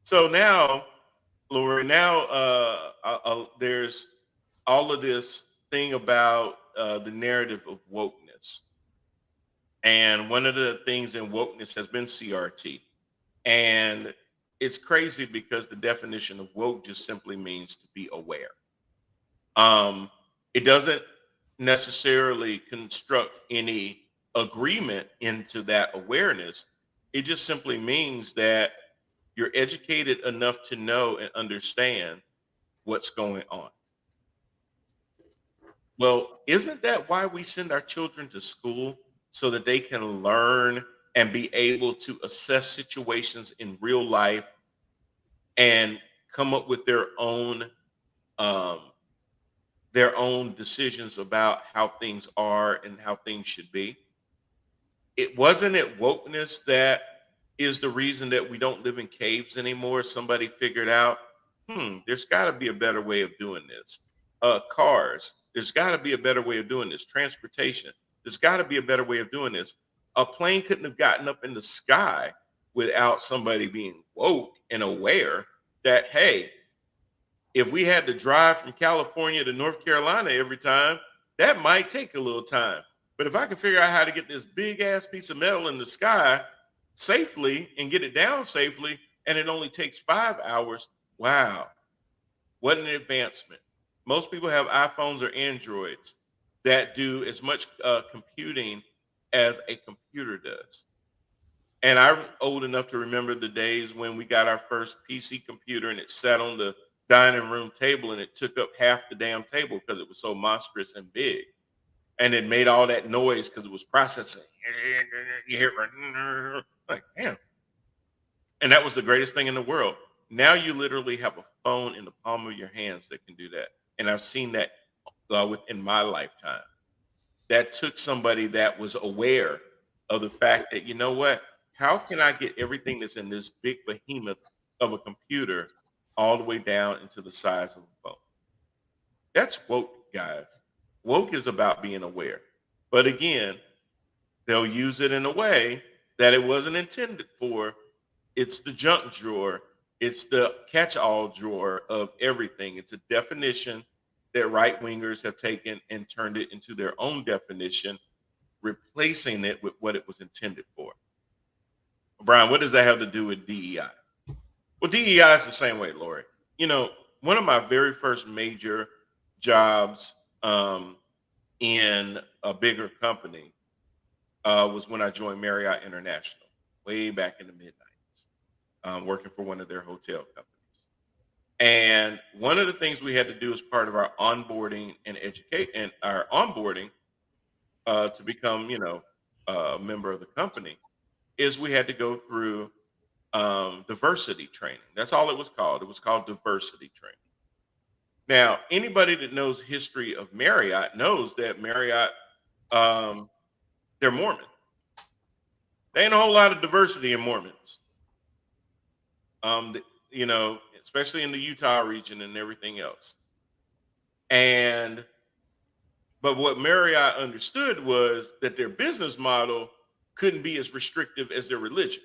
So now, Lori, there's all of this thing about the narrative of wokeness. And one of the things in wokeness has been CRT. And it's crazy because the definition of woke just simply means to be aware. It doesn't necessarily construct any agreement into that awareness. It just simply means that you're educated enough to know and understand what's going on. Well, isn't that why we send our children to school? So that they can learn and be able to assess situations in real life and come up with their own decisions about how things are and how things should be. It wasn't wokeness that is the reason that we don't live in caves anymore. Somebody figured out, there's got to be a better way of doing this. Cars, there's got to be a better way of doing this. Transportation, there's got to be a better way of doing this. A plane couldn't have gotten up in the sky without somebody being woke and aware that, hey, if we had to drive from California to North Carolina every time, that might take a little time. But if I can figure out how to get this big ass piece of metal in the sky safely and get it down safely, and it only takes 5 hours, wow, what an advancement. Most people have iPhones or Androids that do as much computing as a computer does. And I'm old enough to remember the days when we got our first PC computer and it sat on the dining room table and it took up half the damn table because it was so monstrous and big. And it made all that noise because it was processing. You hear it, like, damn. And that was the greatest thing in the world. Now you literally have a phone in the palm of your hands that can do that. And I've seen that within my lifetime. That took somebody that was aware of the fact that, you know what, how can I get everything that's in this big behemoth of a computer all the way down into the size of a phone? That's woke, guys. Woke is about being aware. But again, they'll use it in a way that it wasn't intended for. It's the junk drawer. It's the catch-all drawer of everything. It's a definition that right-wingers have taken and turned it into their own definition, replacing it with what it was intended for. Brian, what does that have to do with DEI? Well, DEI is the same way, Lori. One of my very first major jobs in a bigger company was when I joined Marriott International, way back in the mid-90s, working for one of their hotel companies. And one of the things we had to do as part of our onboarding and educate and our onboarding to become, a member of the company is we had to go through diversity training. That's all it was called. It was called diversity training. Now, anybody that knows history of Marriott knows that Marriott, they're Mormon. There ain't a whole lot of diversity in Mormons. Especially in the Utah region and everything else. But what Marriott understood was that their business model couldn't be as restrictive as their religion.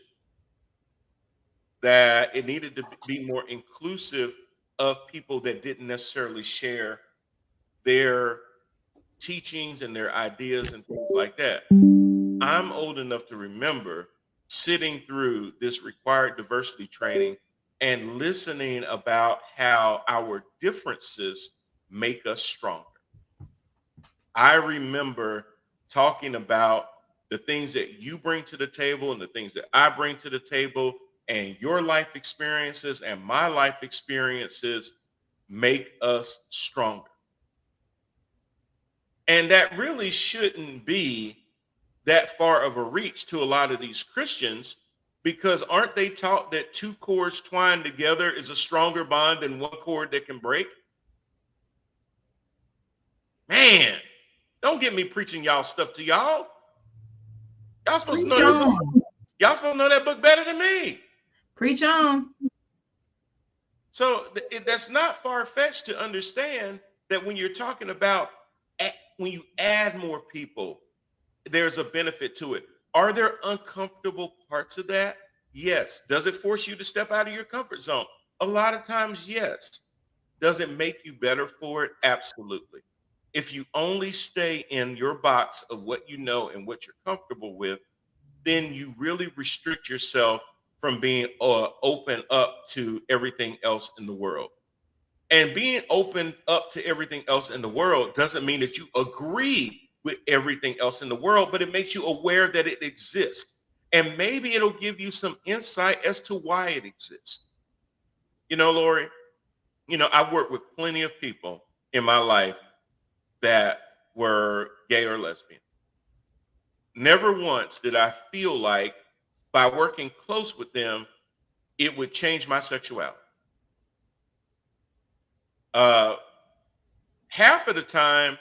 That it needed to be more inclusive of people that didn't necessarily share their teachings and their ideas and things like that. I'm old enough to remember sitting through this required diversity training and listening about how our differences make us stronger. I remember talking about the things that you bring to the table and the things that I bring to the table, and your life experiences and my life experiences make us stronger. And that really shouldn't be that far of a reach to a lot of these Christians, because aren't they taught that two cords twined together is a stronger bond than one cord that can break? Man, don't get me preaching y'all stuff to y'all. Y'all supposed to Preach know that book. on. Y'all supposed to know that book better than me. Preach on. So that's not far-fetched to understand that when you're talking about when you add more people, there's a benefit to it. Are there uncomfortable parts of that? Yes. Does it force you to step out of your comfort zone? A lot of times, yes. Does it make you better for it? Absolutely. If you only stay in your box of what you know and what you're comfortable with, then you really restrict yourself from being open up to everything else in the world. And being open up to everything else in the world doesn't mean that you agree with everything else in the world, but it makes you aware that it exists. And maybe it'll give you some insight as to why it exists. You know, Lori, I've worked with plenty of people in my life that were gay or lesbian. Never once did I feel like by working close with them, it would change my sexuality. Half of the time,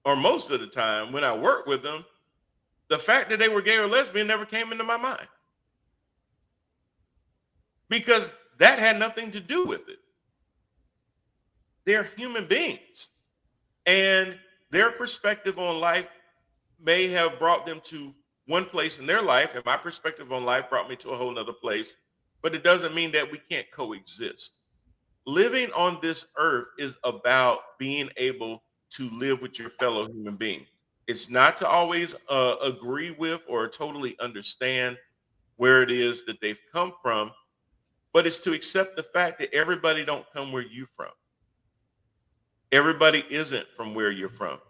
or most of the time, when I worked with them, the fact that they were gay or lesbian never came into my mind, because that had nothing to do with it. They're human beings, and their perspective on life may have brought them to one place in their life, and my perspective on life brought me to a whole nother place, but it doesn't mean that we can't coexist. Living on this earth is about being able to live with your fellow human being. It's not to always agree with or totally understand where it is that they've come from, but it's to accept the fact that everybody don't come where you're from. Everybody isn't from where you're from.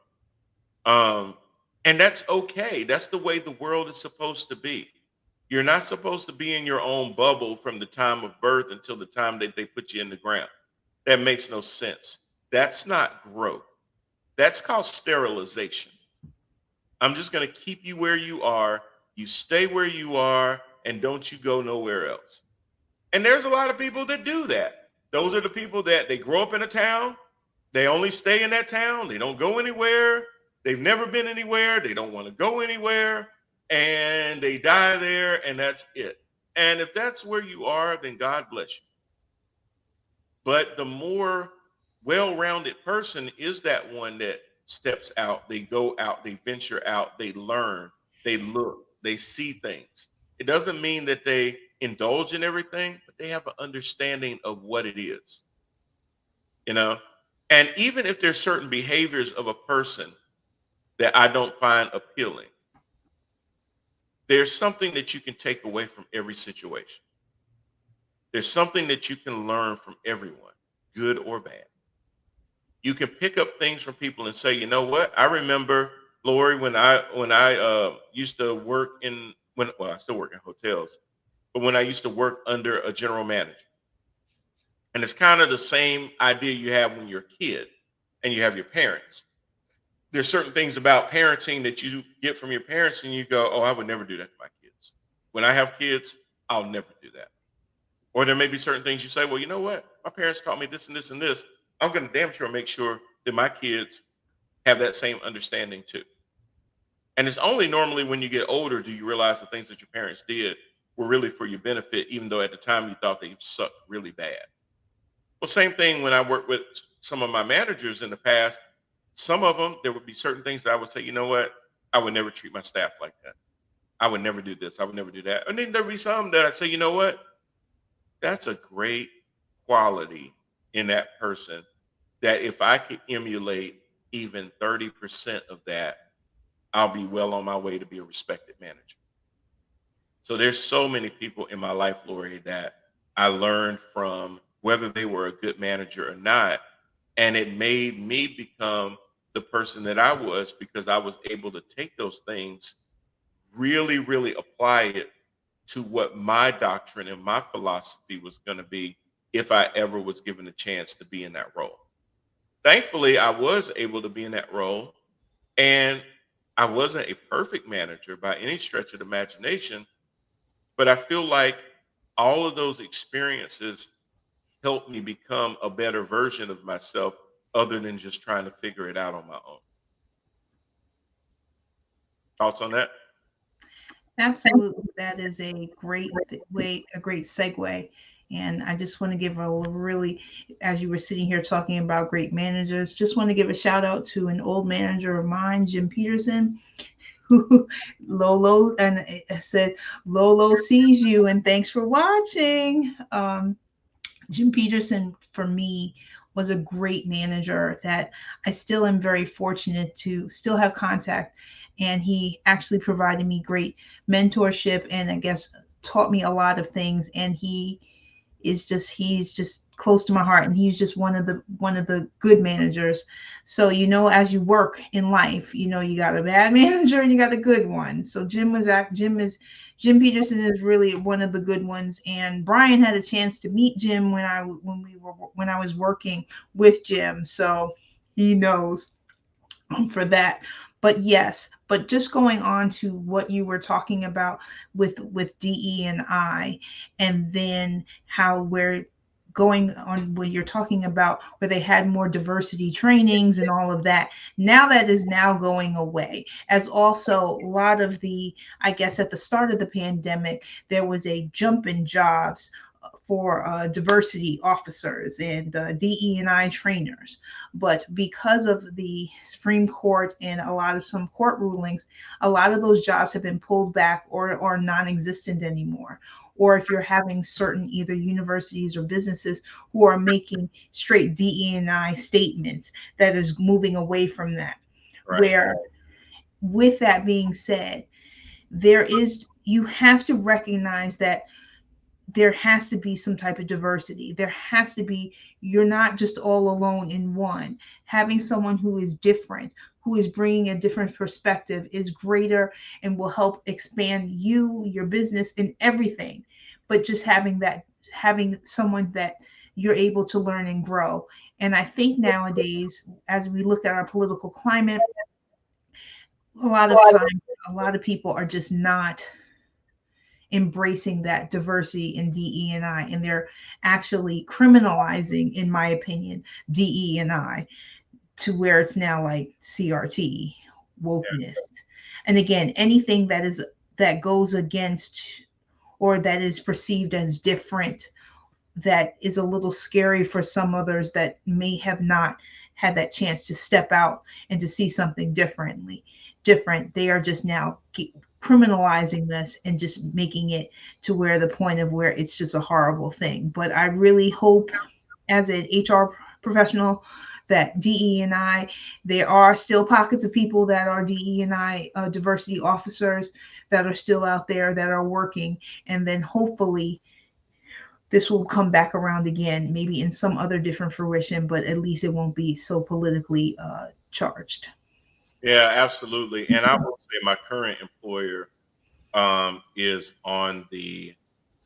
And that's okay. That's the way the world is supposed to be. You're not supposed to be in your own bubble from the time of birth until the time that they put you in the ground. That makes no sense. That's not growth. That's called sterilization. I'm just going to keep you where you are. You stay where you are, and don't you go nowhere else. And there's a lot of people that do that. Those are the people that they grow up in a town. They only stay in that town. They don't go anywhere. They've never been anywhere. They don't want to go anywhere. And they die there, and that's it. And if that's where you are, then God bless you. But the more well-rounded person is that one that steps out, they go out, they venture out, they learn, they look, they see things. It doesn't mean that they indulge in everything, but they have an understanding of what it is, And even if there's certain behaviors of a person that I don't find appealing, there's something that you can take away from every situation. There's something that you can learn from everyone, good or bad. You can pick up things from people and say, you know what? I remember, Lori, when I used to work I still work in hotels, but when I used to work under a general manager. And it's kind of the same idea you have when you're a kid and you have your parents. There's certain things about parenting that you get from your parents and you go, oh, I would never do that to my kids. When I have kids, I'll never do that. Or there may be certain things you say, well, you know what? My parents taught me this and this and this. I'm going to damn sure make sure that my kids have that same understanding too. And it's only normally when you get older do you realize the things that your parents did were really for your benefit, even though at the time you thought they sucked really bad. Well, same thing when I worked with some of my managers in the past. Some of them, there would be certain things that I would say, you know what? I would never treat my staff like that. I would never do this. I would never do that. And then there'd be some that I'd say, you know what? That's a great quality in that person that if I could emulate even 30% of that, I'll be well on my way to be a respected manager. So there's so many people in my life, Lori, that I learned from, whether they were a good manager or not, And it made me become the person that I was because I was able to take those things, really, really apply it to what my doctrine and my philosophy was going to be if I ever was given a chance to be in that role. Thankfully, I was able to be in that role, and I wasn't a perfect manager by any stretch of the imagination, but I feel like all of those experiences helped me become a better version of myself other than just trying to figure it out on my own. Thoughts on that? Absolutely. That is a great way, a great segue. And I just want to give a really, as you were sitting here talking about great managers, just want to give a shout out to an old manager of mine, Jim Peterson, who Lolo and I said, Lolo sees you and thanks for watching. Jim Peterson, for me, was a great manager that I still am very fortunate to still have contact. And he actually provided me great mentorship and I guess taught me a lot of things. And he's just close to my heart. And he's just one of the good managers. So, as you work in life, you got a bad manager and you got a good one. So Jim Peterson is really one of the good ones, and Brian had a chance to meet Jim when I was working with Jim, so he knows for that. But yes, but just going on to what you were talking about with DE and I, and then how we're going on when you're talking about where they had more diversity trainings and all of that. Now that is now going away. As also a lot of the, I guess at the start of the pandemic, there was a jump in jobs for diversity officers and DE&I trainers. But because of the Supreme Court and some court rulings, a lot of those jobs have been pulled back or non-existent anymore. Or if you're having certain either universities or businesses who are making straight DE&I statements, that is moving away from that. Right. Where, with that being said, you have to recognize that there has to be some type of diversity. There has to be, you're not just all alone in one. Having someone who is different, who is bringing a different perspective is greater and will help expand your business, and everything. But just having someone that you're able to learn and grow. And I think nowadays, as we look at our political climate, a lot of times, a lot of people are just not embracing that diversity in DE&I, and they're actually criminalizing, in my opinion, DE&I to where it's now like CRT wokeness. And again, anything that goes against or that is perceived as different, that is a little scary for some others that may have not had that chance to step out and to see something different. They are just now criminalizing this and just making it to where the point of where it's just a horrible thing. But I really hope, as an HR professional, that DE&I, there are still pockets of people that are DE&I diversity officers that are still out there that are working, and then hopefully this will come back around again, maybe in some other different fruition, but at least it won't be so politically charged. Yeah, absolutely. And I will say my current employer is on the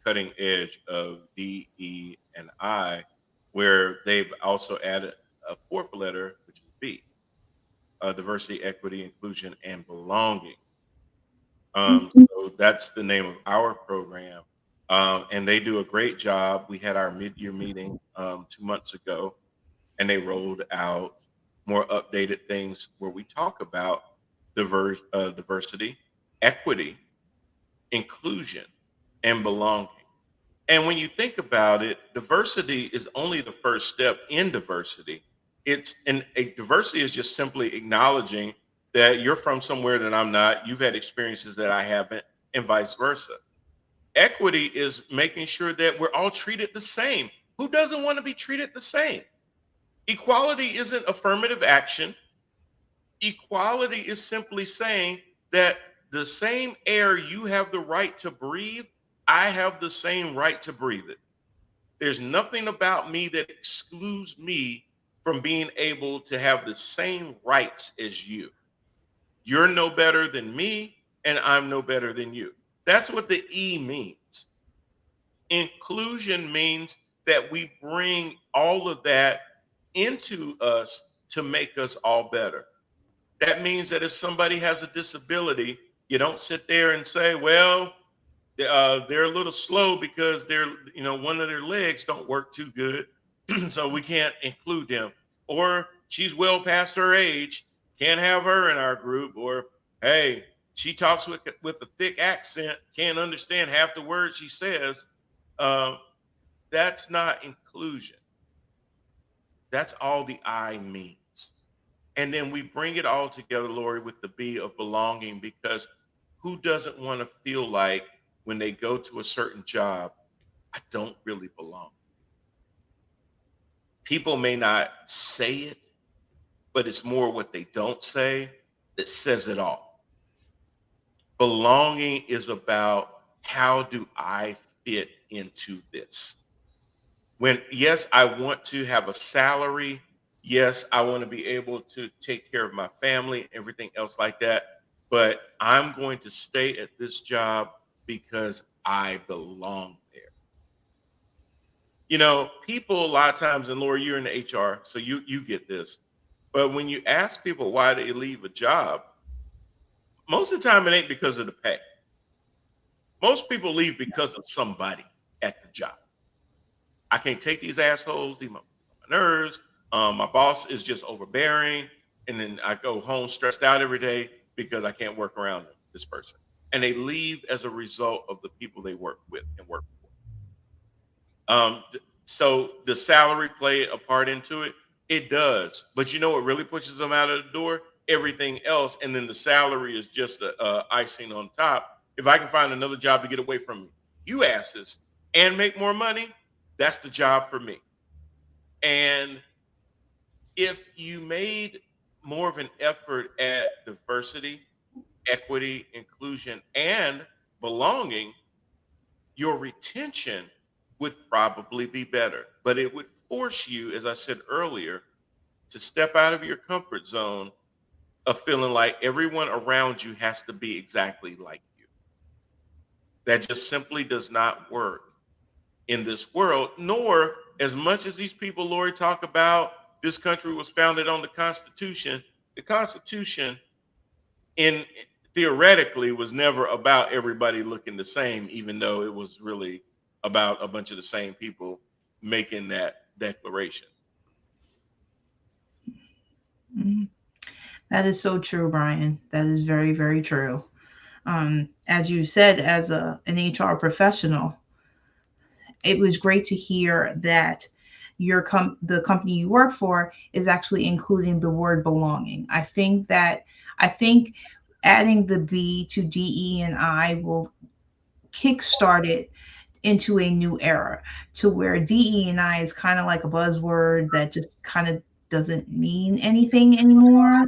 cutting edge of DE and I, where they've also added a fourth letter, which is B, diversity, equity, inclusion, and belonging. So that's the name of our program. And they do a great job. We had our mid-year meeting 2 months ago, and they rolled out more updated things where we talk about diversity, equity, inclusion, and belonging. And when you think about it, diversity is only the first step in diversity. Diversity is just simply acknowledging that you're from somewhere that I'm not, you've had experiences that I haven't, and vice versa. Equity is making sure that we're all treated the same. Who doesn't want to be treated the same? Equality isn't affirmative action. Equality is simply saying that the same air you have the right to breathe, I have the same right to breathe it. There's nothing about me that excludes me from being able to have the same rights as you. You're no better than me, and I'm no better than you. That's what the E means. Inclusion means that we bring all of that into us to make us all better. That means that if somebody has a disability, you don't sit there and say, well, they're a little slow because one of their legs don't work too good, so we can't include them. Or she's well past her age, can't have her in our group. Or hey, she talks with a thick accent, can't understand half the words she says. Uh, that's not inclusion. That's all the I means. And then we bring it all together, Lori, with the B of belonging, because who doesn't want to feel like when they go to a certain job, I don't really belong? People may not say it, but it's more what they don't say that says it all. Belonging is about, how do I fit into this? When, yes, I want to have a salary. Yes, I want to be able to take care of my family, everything else like that. But I'm going to stay at this job because I belong there. You know, people a lot of times, and Laura, you're in the HR, so you get this. But when you ask people why they leave a job, most of the time it ain't because of the pay. Most people leave because of somebody at the job. I can't take these assholes, these my nerves. My boss is just overbearing. And then I go home stressed out every day because I can't work around this person. And they leave as a result of the people they work with and work for. So the salary play a part into it? It does. But you know what really pushes them out of the door? Everything else. And then the salary is just a icing on top. If I can find another job to get away from you asses and make more money, that's the job for me. And if you made more of an effort at diversity, equity, inclusion, and belonging, your retention would probably be better. But it would force you, as I said earlier, to step out of your comfort zone of feeling like everyone around you has to be exactly like you. That just simply does not work in this world, nor, as much as these people, Lori, talk about this country was founded on the Constitution in theoretically was never about everybody looking the same, even though it was really about a bunch of the same people making that declaration. That is so true, Brian. That is very, very true. As you said, as an HR professional, it was great to hear that the company you work for is actually including the word belonging. I think adding the B to DE and I will kickstart it into a new era, to where DE and I is kind of like a buzzword that just kind of doesn't mean anything anymore.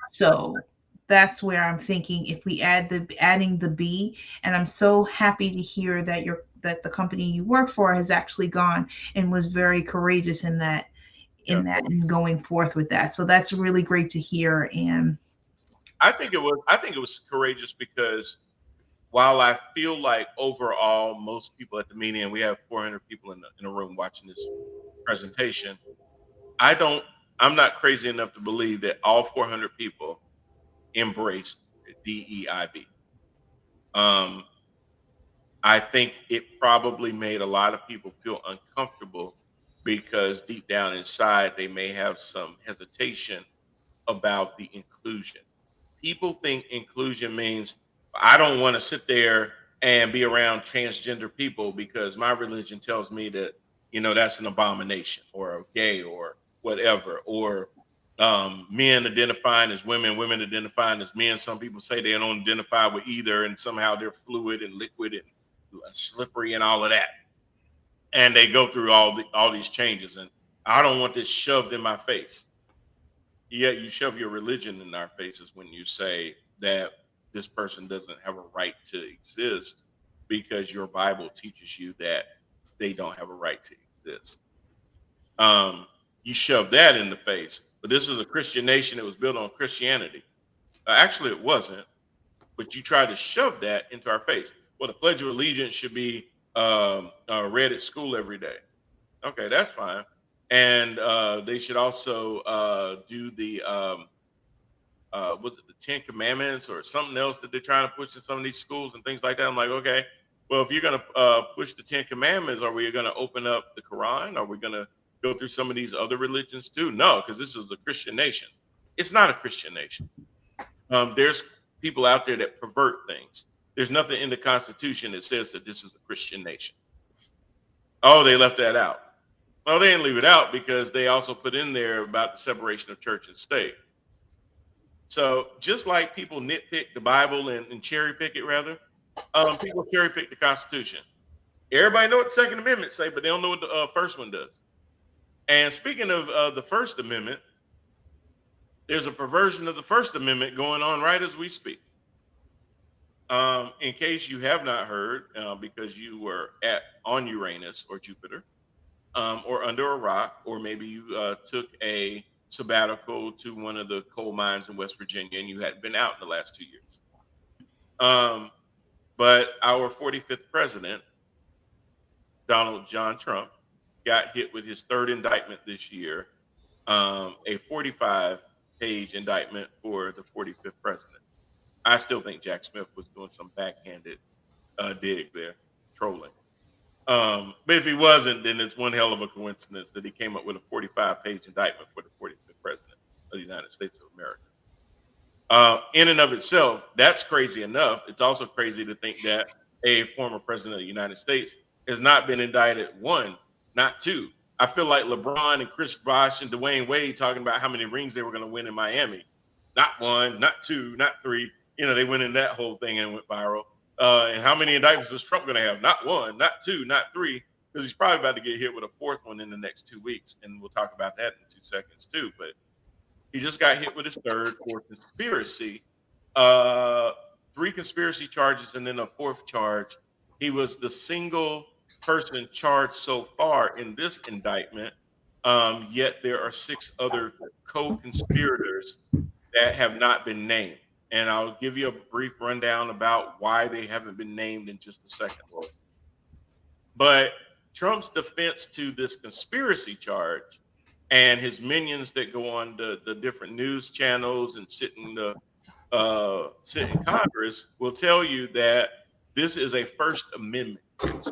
So that's where I'm thinking, if we adding the B, and I'm so happy to hear that the company you work for has actually gone and was very courageous in that and going forth with that. So that's really great to hear. And I think it was courageous because while I feel like overall most people at the meeting, and we have 400 people in a room watching this presentation, I don't I'm not crazy enough to believe that all 400 people embraced DEIB. Um, I think it probably made a lot of people feel uncomfortable because deep down inside they may have some hesitation about the inclusion. People think inclusion means I don't want to sit there and be around transgender people because my religion tells me that, that's an abomination, or gay or whatever, or men identifying as women, women identifying as men. Some people say they don't identify with either, and somehow they're fluid and liquid and slippery and all of that. And they go through all these changes, and I don't want this shoved in my face. Yet you shove your religion in our faces when you say that this person doesn't have a right to exist because your Bible teaches you that they don't have a right to exist. Um, you shove that in the face. But this is a Christian nation that was built on Christianity. Actually, it wasn't, but you tried to shove that into our face. Well, the Pledge of Allegiance should be read at school every day. Okay, that's fine. And they should also do the was it the 10 Commandments or something else that they're trying to push in some of these schools and things like that. I'm like, okay, well, if you're going to push the 10 Commandments, are we going to open up the Quran? Are we going to go through some of these other religions too? No, because this is a Christian nation. It's not a Christian nation. There's people out there that pervert things. There's nothing in the Constitution that says that this is a Christian nation. Oh, they left that out. Well, they didn't leave it out because they also put in there about the separation of church and state. So just like people nitpick the Bible and cherry pick it, rather, people cherry pick the Constitution. Everybody know what the Second Amendment say, but they don't know what the first one does. And speaking of the First Amendment, there's a perversion of the First Amendment going on right as we speak. In case you have not heard, because you were on Uranus or Jupiter, or under a rock, or maybe you took a sabbatical to one of the coal mines in West Virginia and you hadn't been out in the last 2 years. But our 45th president, Donald John Trump, got hit with his third indictment this year, a 45-page indictment for the 45th president. I still think Jack Smith was doing some backhanded dig there, trolling. But if he wasn't, then it's one hell of a coincidence that he came up with a 45-page indictment for the 45th president of the United States of America. In and of itself, that's crazy enough. It's also crazy to think that a former president of the United States has not been indicted, one, not two. I feel like LeBron and Chris Bosh and Dwayne Wade talking about how many rings they were going to win in Miami. Not one, not two, not three. You know, they went in that whole thing and went viral. And how many indictments is Trump going to have? Not one, not two, not three, because he's probably about to get hit with a fourth one in the next 2 weeks. And we'll talk about that in 2 seconds too. But he just got hit with his third for conspiracy, 3 conspiracy charges, and then a 4th charge. He was the single person charged so far in this indictment. Yet there are 6 other co-conspirators that have not been named. And I'll give you a brief rundown about why they haven't been named in just a second, Lord. But Trump's defense to this conspiracy charge and his minions that go on the different news channels and sit in Congress will tell you that this is a First Amendment case.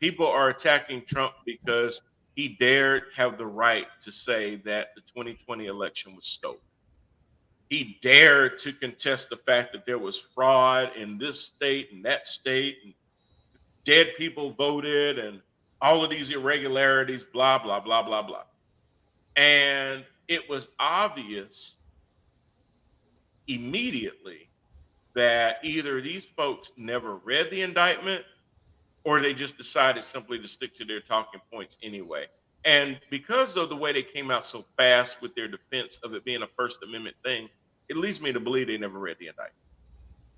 People are attacking Trump because he dared have the right to say that the 2020 election was stolen. He dared to contest the fact that there was fraud in this state and that state, and dead people voted, and all of these irregularities, blah, blah, blah, blah, blah. And it was obvious immediately that either these folks never read the indictment or they just decided simply to stick to their talking points anyway. And because of the way they came out so fast with their defense of it being a First Amendment thing, it leads me to believe they never read the indictment.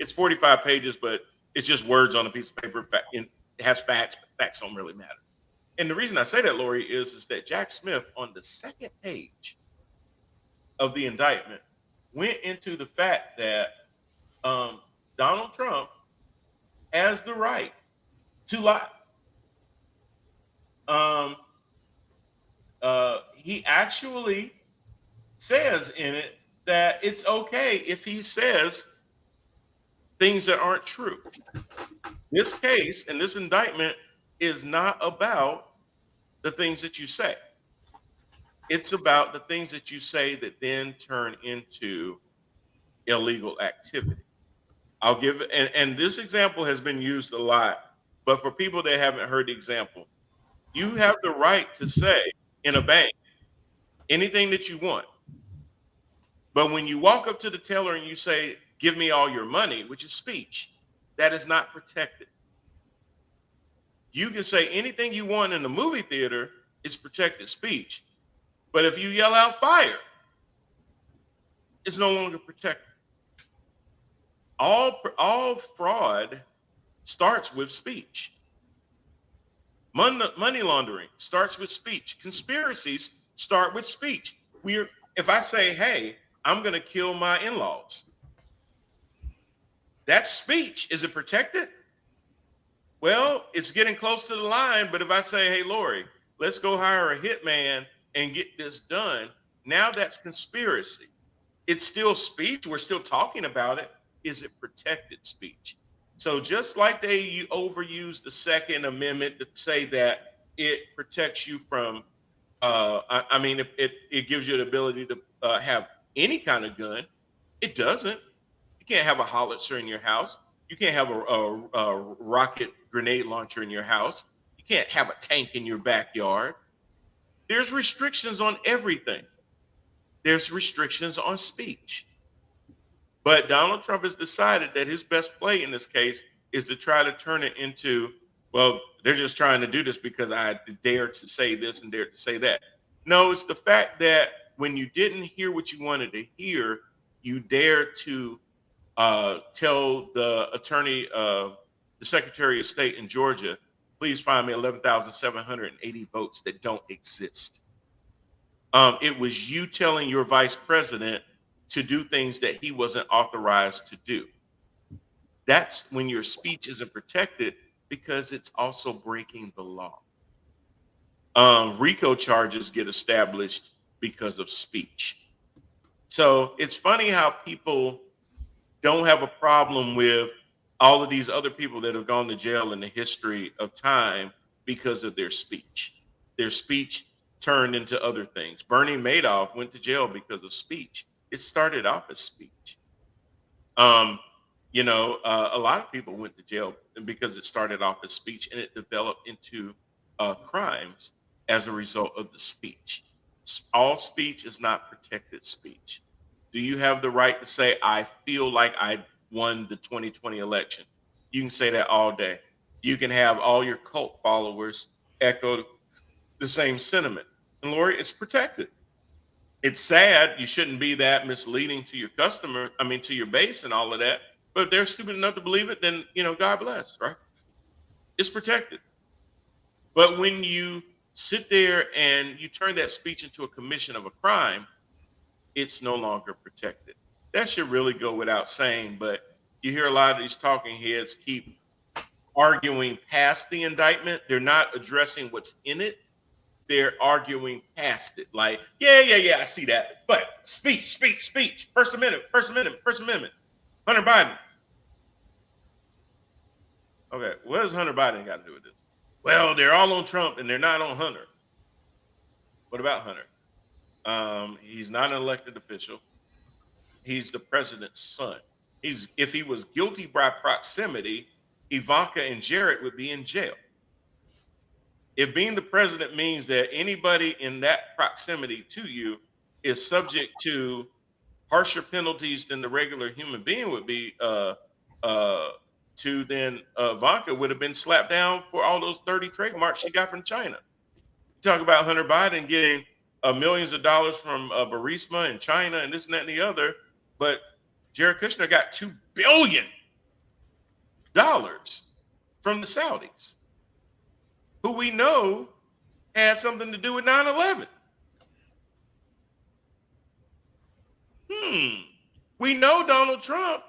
It's 45 pages, but it's just words on a piece of paper. It has facts, but facts don't really matter. And the reason I say that, Lori, is that Jack Smith on the second page of the indictment went into the fact that Donald Trump has the right to lie. He actually says in it that it's okay if he says things that aren't true. This case and this indictment is not about the things that you say. It's about the things that you say that then turn into illegal activity. I'll give, and this example has been used a lot, but for people that haven't heard the example, you have the right to say in a bank anything that you want. But when you walk up to the teller and you say, "Give me all your money," which is speech, that is not protected. You can say anything you want in the movie theater, it's protected speech. But if you yell out "fire," it's no longer protected. All fraud starts with speech. Money laundering starts with speech. Conspiracies start with speech. If I say, hey, I'm going to kill my in-laws, that's speech. Is it protected? Well, it's getting close to the line, but if I say, hey, Lori, let's go hire a hitman and get this done, now that's conspiracy. It's still speech. We're still talking about it. Is it protected speech? So just like they overuse the Second Amendment to say that it protects you from, I mean, it gives you the ability to have any kind of gun. It doesn't. You can't have a howitzer in your house. You can't have a rocket grenade launcher in your house. You can't have a tank in your backyard. There's restrictions on everything. There's restrictions on speech. But Donald Trump has decided that his best play in this case is to try to turn it into, well, they're just trying to do this because I dare to say this and dare to say that. No, it's the fact that when you didn't hear what you wanted to hear, you dare to tell the attorney, the Secretary of State in Georgia, please find me 11,780 votes that don't exist. It was you telling your vice president to do things that he wasn't authorized to do. That's when your speech isn't protected because it's also breaking the law. RICO charges get established because of speech. So it's funny how people don't have a problem with all of these other people that have gone to jail in the history of time because of their speech. Their speech turned into other things. Bernie Madoff went to jail because of speech. It started off as speech. A lot of people went to jail because it started off as speech and it developed into crimes as a result of the speech. All speech is not protected speech. Do you have the right to say, I feel like I won the 2020 election? You can say that all day. You can have all your cult followers echo the same sentiment. And Lori, it's protected. It's sad. You shouldn't be that misleading to your to your base and all of that. But if they're stupid enough to believe it, then, God bless, right? It's protected. But when you sit there and you turn that speech into a commission of a crime, it's no longer protected. That should really go without saying, but you hear a lot of these talking heads keep arguing past the indictment. They're not addressing what's in it. They're arguing past it. Like, yeah, I see that. But speech. First Amendment. Hunter Biden. Okay, what does Hunter Biden got to do with this? Well, they're all on Trump and they're not on Hunter. What about Hunter? He's not an elected official. He's the president's son. If he was guilty by proximity, Ivanka and Jared would be in jail. If being the president means that anybody in that proximity to you is subject to harsher penalties than the regular human being would be, then Ivanka would have been slapped down for all those 30 trademarks she got from China. You talk about Hunter Biden getting millions of dollars from Burisma in China and this and that and the other, but Jared Kushner got $2 billion from the Saudis, who we know had something to do with 9/11. We know Donald Trump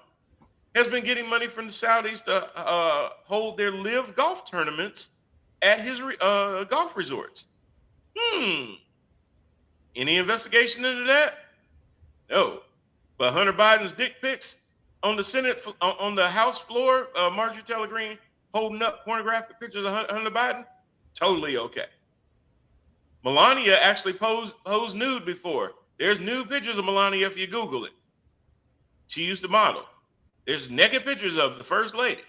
has been getting money from the Saudis to hold their live golf tournaments at his golf resorts. Any investigation into that? No. But Hunter Biden's dick pics on the Senate, on the House floor, Marjorie Taylor Greene holding up pornographic pictures of Hunter Biden, totally okay. Melania actually posed nude before. There's nude pictures of Melania if you Google it. She used to model. There's naked pictures of the First Lady.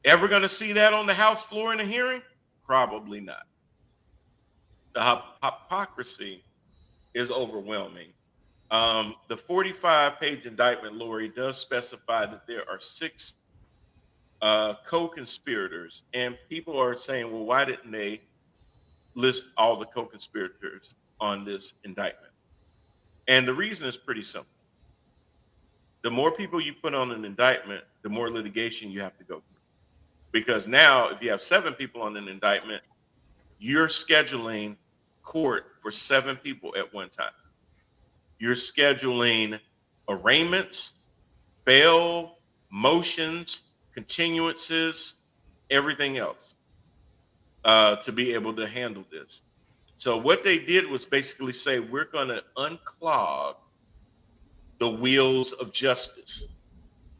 Ever going to see that on the House floor in a hearing? Probably not. The hypocrisy is overwhelming. The 45-page indictment, Lori, does specify that there are 6 co-conspirators, and people are saying, well, why didn't they list all the co-conspirators on this indictment? And the reason is pretty simple. The more people you put on an indictment, the more litigation you have to go through. Because now, if you have 7 people on an indictment, you're scheduling court for 7 people at one time. You're scheduling arraignments, bail, motions, continuances, everything else to be able to handle this. So what they did was basically say, we're going to unclog the wheels of justice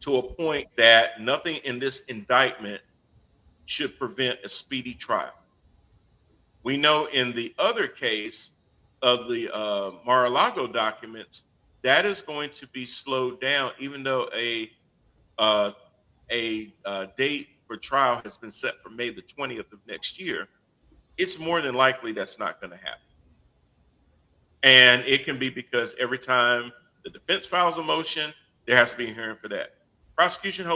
to a point that nothing in this indictment should prevent a speedy trial. We know in the other case of the Mar-a-Lago documents, that is going to be slowed down, even though uh, a date for trial has been set for May the 20th of next year. It's more than likely that's not going to happen. And it can be because every time the defense files a motion, there has to be a hearing for that. Prosecution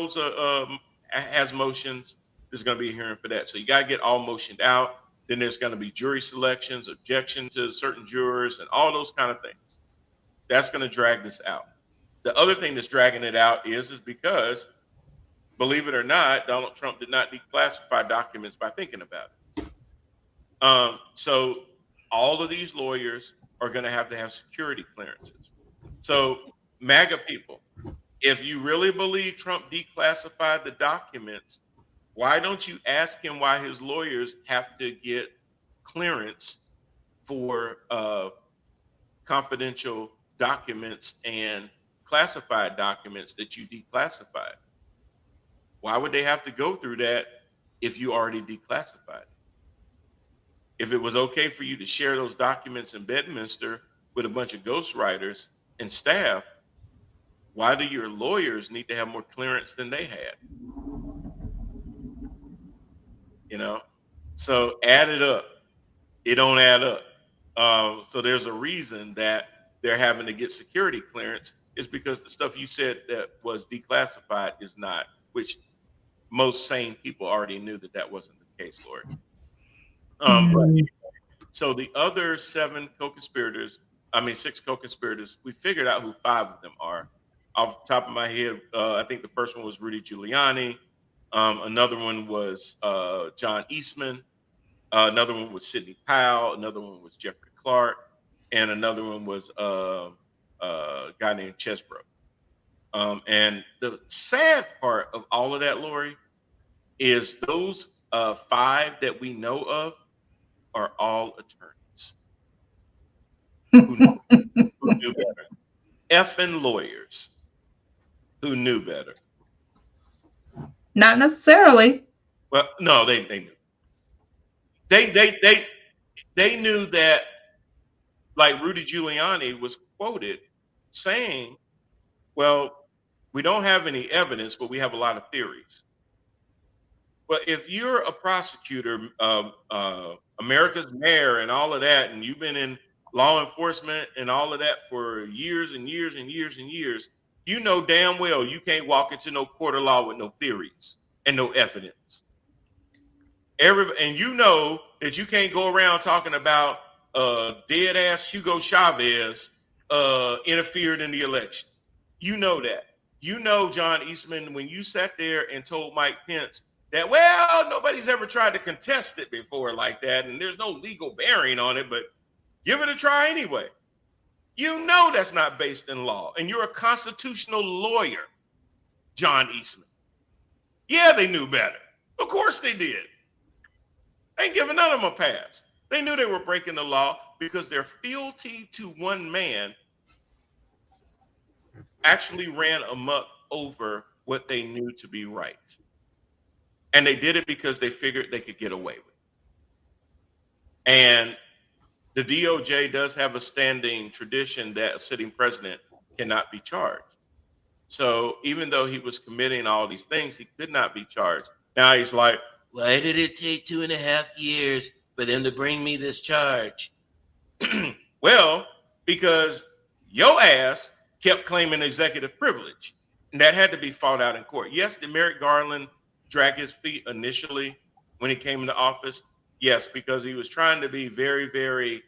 has motions. There's going to be a hearing for that. So you got to get all motioned out. Then there's going to be jury selections, objection to certain jurors, and all those kind of things. That's going to drag this out. The other thing that's dragging it out is because, believe it or not, Donald Trump did not declassify documents by thinking about it. So all of these lawyers are going to have security clearances. So MAGA people, if you really believe Trump declassified the documents, why don't you ask him why his lawyers have to get clearance for confidential documents and classified documents that you declassified? Why would they have to go through that if you already declassified it? If it was okay for you to share those documents in Bedminster with a bunch of ghostwriters and staff, why do your lawyers need to have more clearance than they had? You know, so add it up. It don't add up. So there's a reason that they're having to get security clearance. Is because the stuff you said that was declassified is not, which most sane people already knew that wasn't the case, Lord. So the other 6 co-conspirators, we figured out who 5 of them are. Off the top of my head, I think the first one was Rudy Giuliani. Another one was John Eastman. Another one was Sidney Powell. Another one was Jeffrey Clark. And another one was a guy named Chesbrough. And the sad part of all of that, Lori, is those 5 that we know of are all attorneys who knew better. Effing lawyers who knew better. Not necessarily. Well, no, they knew. They knew that, like Rudy Giuliani was quoted saying, well, we don't have any evidence, but we have a lot of theories. But if you're a prosecutor, America's mayor and all of that, and you've been in law enforcement and all of that for years and years and years and years, you know damn well you can't walk into no court of law with no theories and no evidence. And you know that you can't go around talking about dead ass Hugo Chavez interfered in the election. You know that. You know, John Eastman, when you sat there and told Mike Pence that, well, nobody's ever tried to contest it before like that, and there's no legal bearing on it, but give it a try anyway. You know that's not based in law, and you're a constitutional lawyer, John Eastman. Yeah, they knew better. Of course they did. They ain't giving none of them a pass. They knew they were breaking the law because their fealty to one man actually ran amok over what they knew to be right. And they did it because they figured they could get away with it. And the DOJ does have a standing tradition that a sitting president cannot be charged. So even though he was committing all these things, he could not be charged. Now he's like, why did it take 2.5 years for them to bring me this charge? Well, because your ass kept claiming executive privilege, and that had to be fought out in court. Yes, did Merrick Garland drag his feet initially when he came into office? Yes, because he was trying to be very, very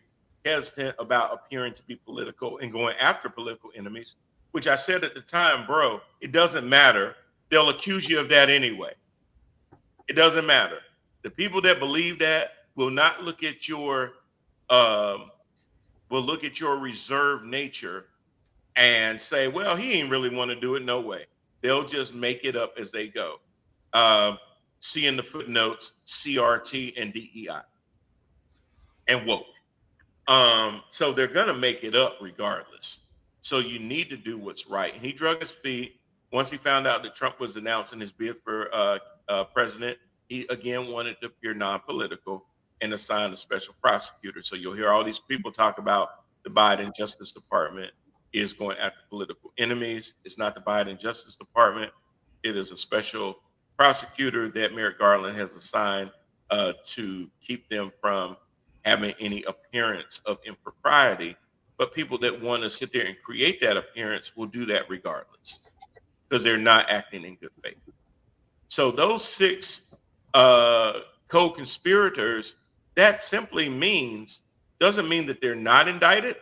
hesitant about appearing to be political and going after political enemies, which I said at the time, bro, it doesn't matter. They'll accuse you of that anyway. It doesn't matter. The people that believe that will not look at your will look at your reserved nature and say, well, he ain't really want to do it. No way. They'll just make it up as they go. See in the footnotes, CRT and DEI and woke. So they're gonna make it up regardless. So you need to do what's right. And he drug his feet once he found out that Trump was announcing his bid for president. He again wanted to appear non-political and assign a special prosecutor. So you'll hear all these people talk about the Biden Justice Department is going after political enemies. It's not the Biden Justice Department. It is a special prosecutor that Merrick Garland has assigned to keep them from having any appearance of impropriety. But people that want to sit there and create that appearance will do that regardless because they're not acting in good faith. So those 6 co-conspirators, that simply doesn't mean that they're not indicted,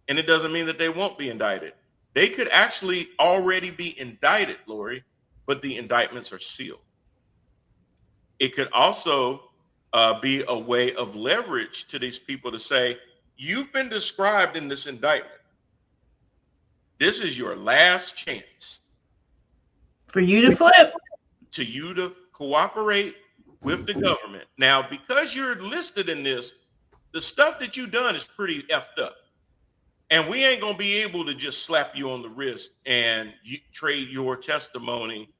and it doesn't mean that they won't be indicted. They could actually already be indicted, Lori, but the indictments are sealed. It could also be a way of leverage to these people to say, you've been described in this indictment. This is your last chance for you to flip, to you to cooperate with the government. Now, because you're listed in this, the stuff that you've done is pretty effed up. And we ain't going to be able to just slap you on the wrist and trade your testimony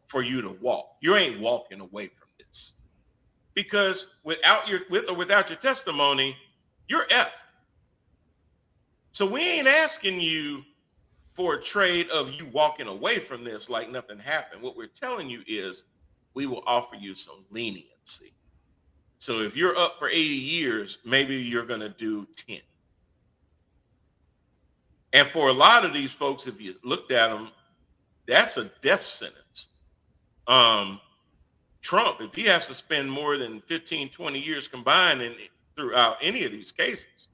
for you to walk. You ain't walking away from this. Because with or without your testimony, you're effed. So we ain't asking you for a trade of you walking away from this like nothing happened. What we're telling you is we will offer you some leniency. So if you're up for 80 years, maybe you're going to do 10. And for a lot of these folks, if you looked at them, that's a death sentence. Trump, if he has to spend more than 15, 20 years combined throughout any of these cases,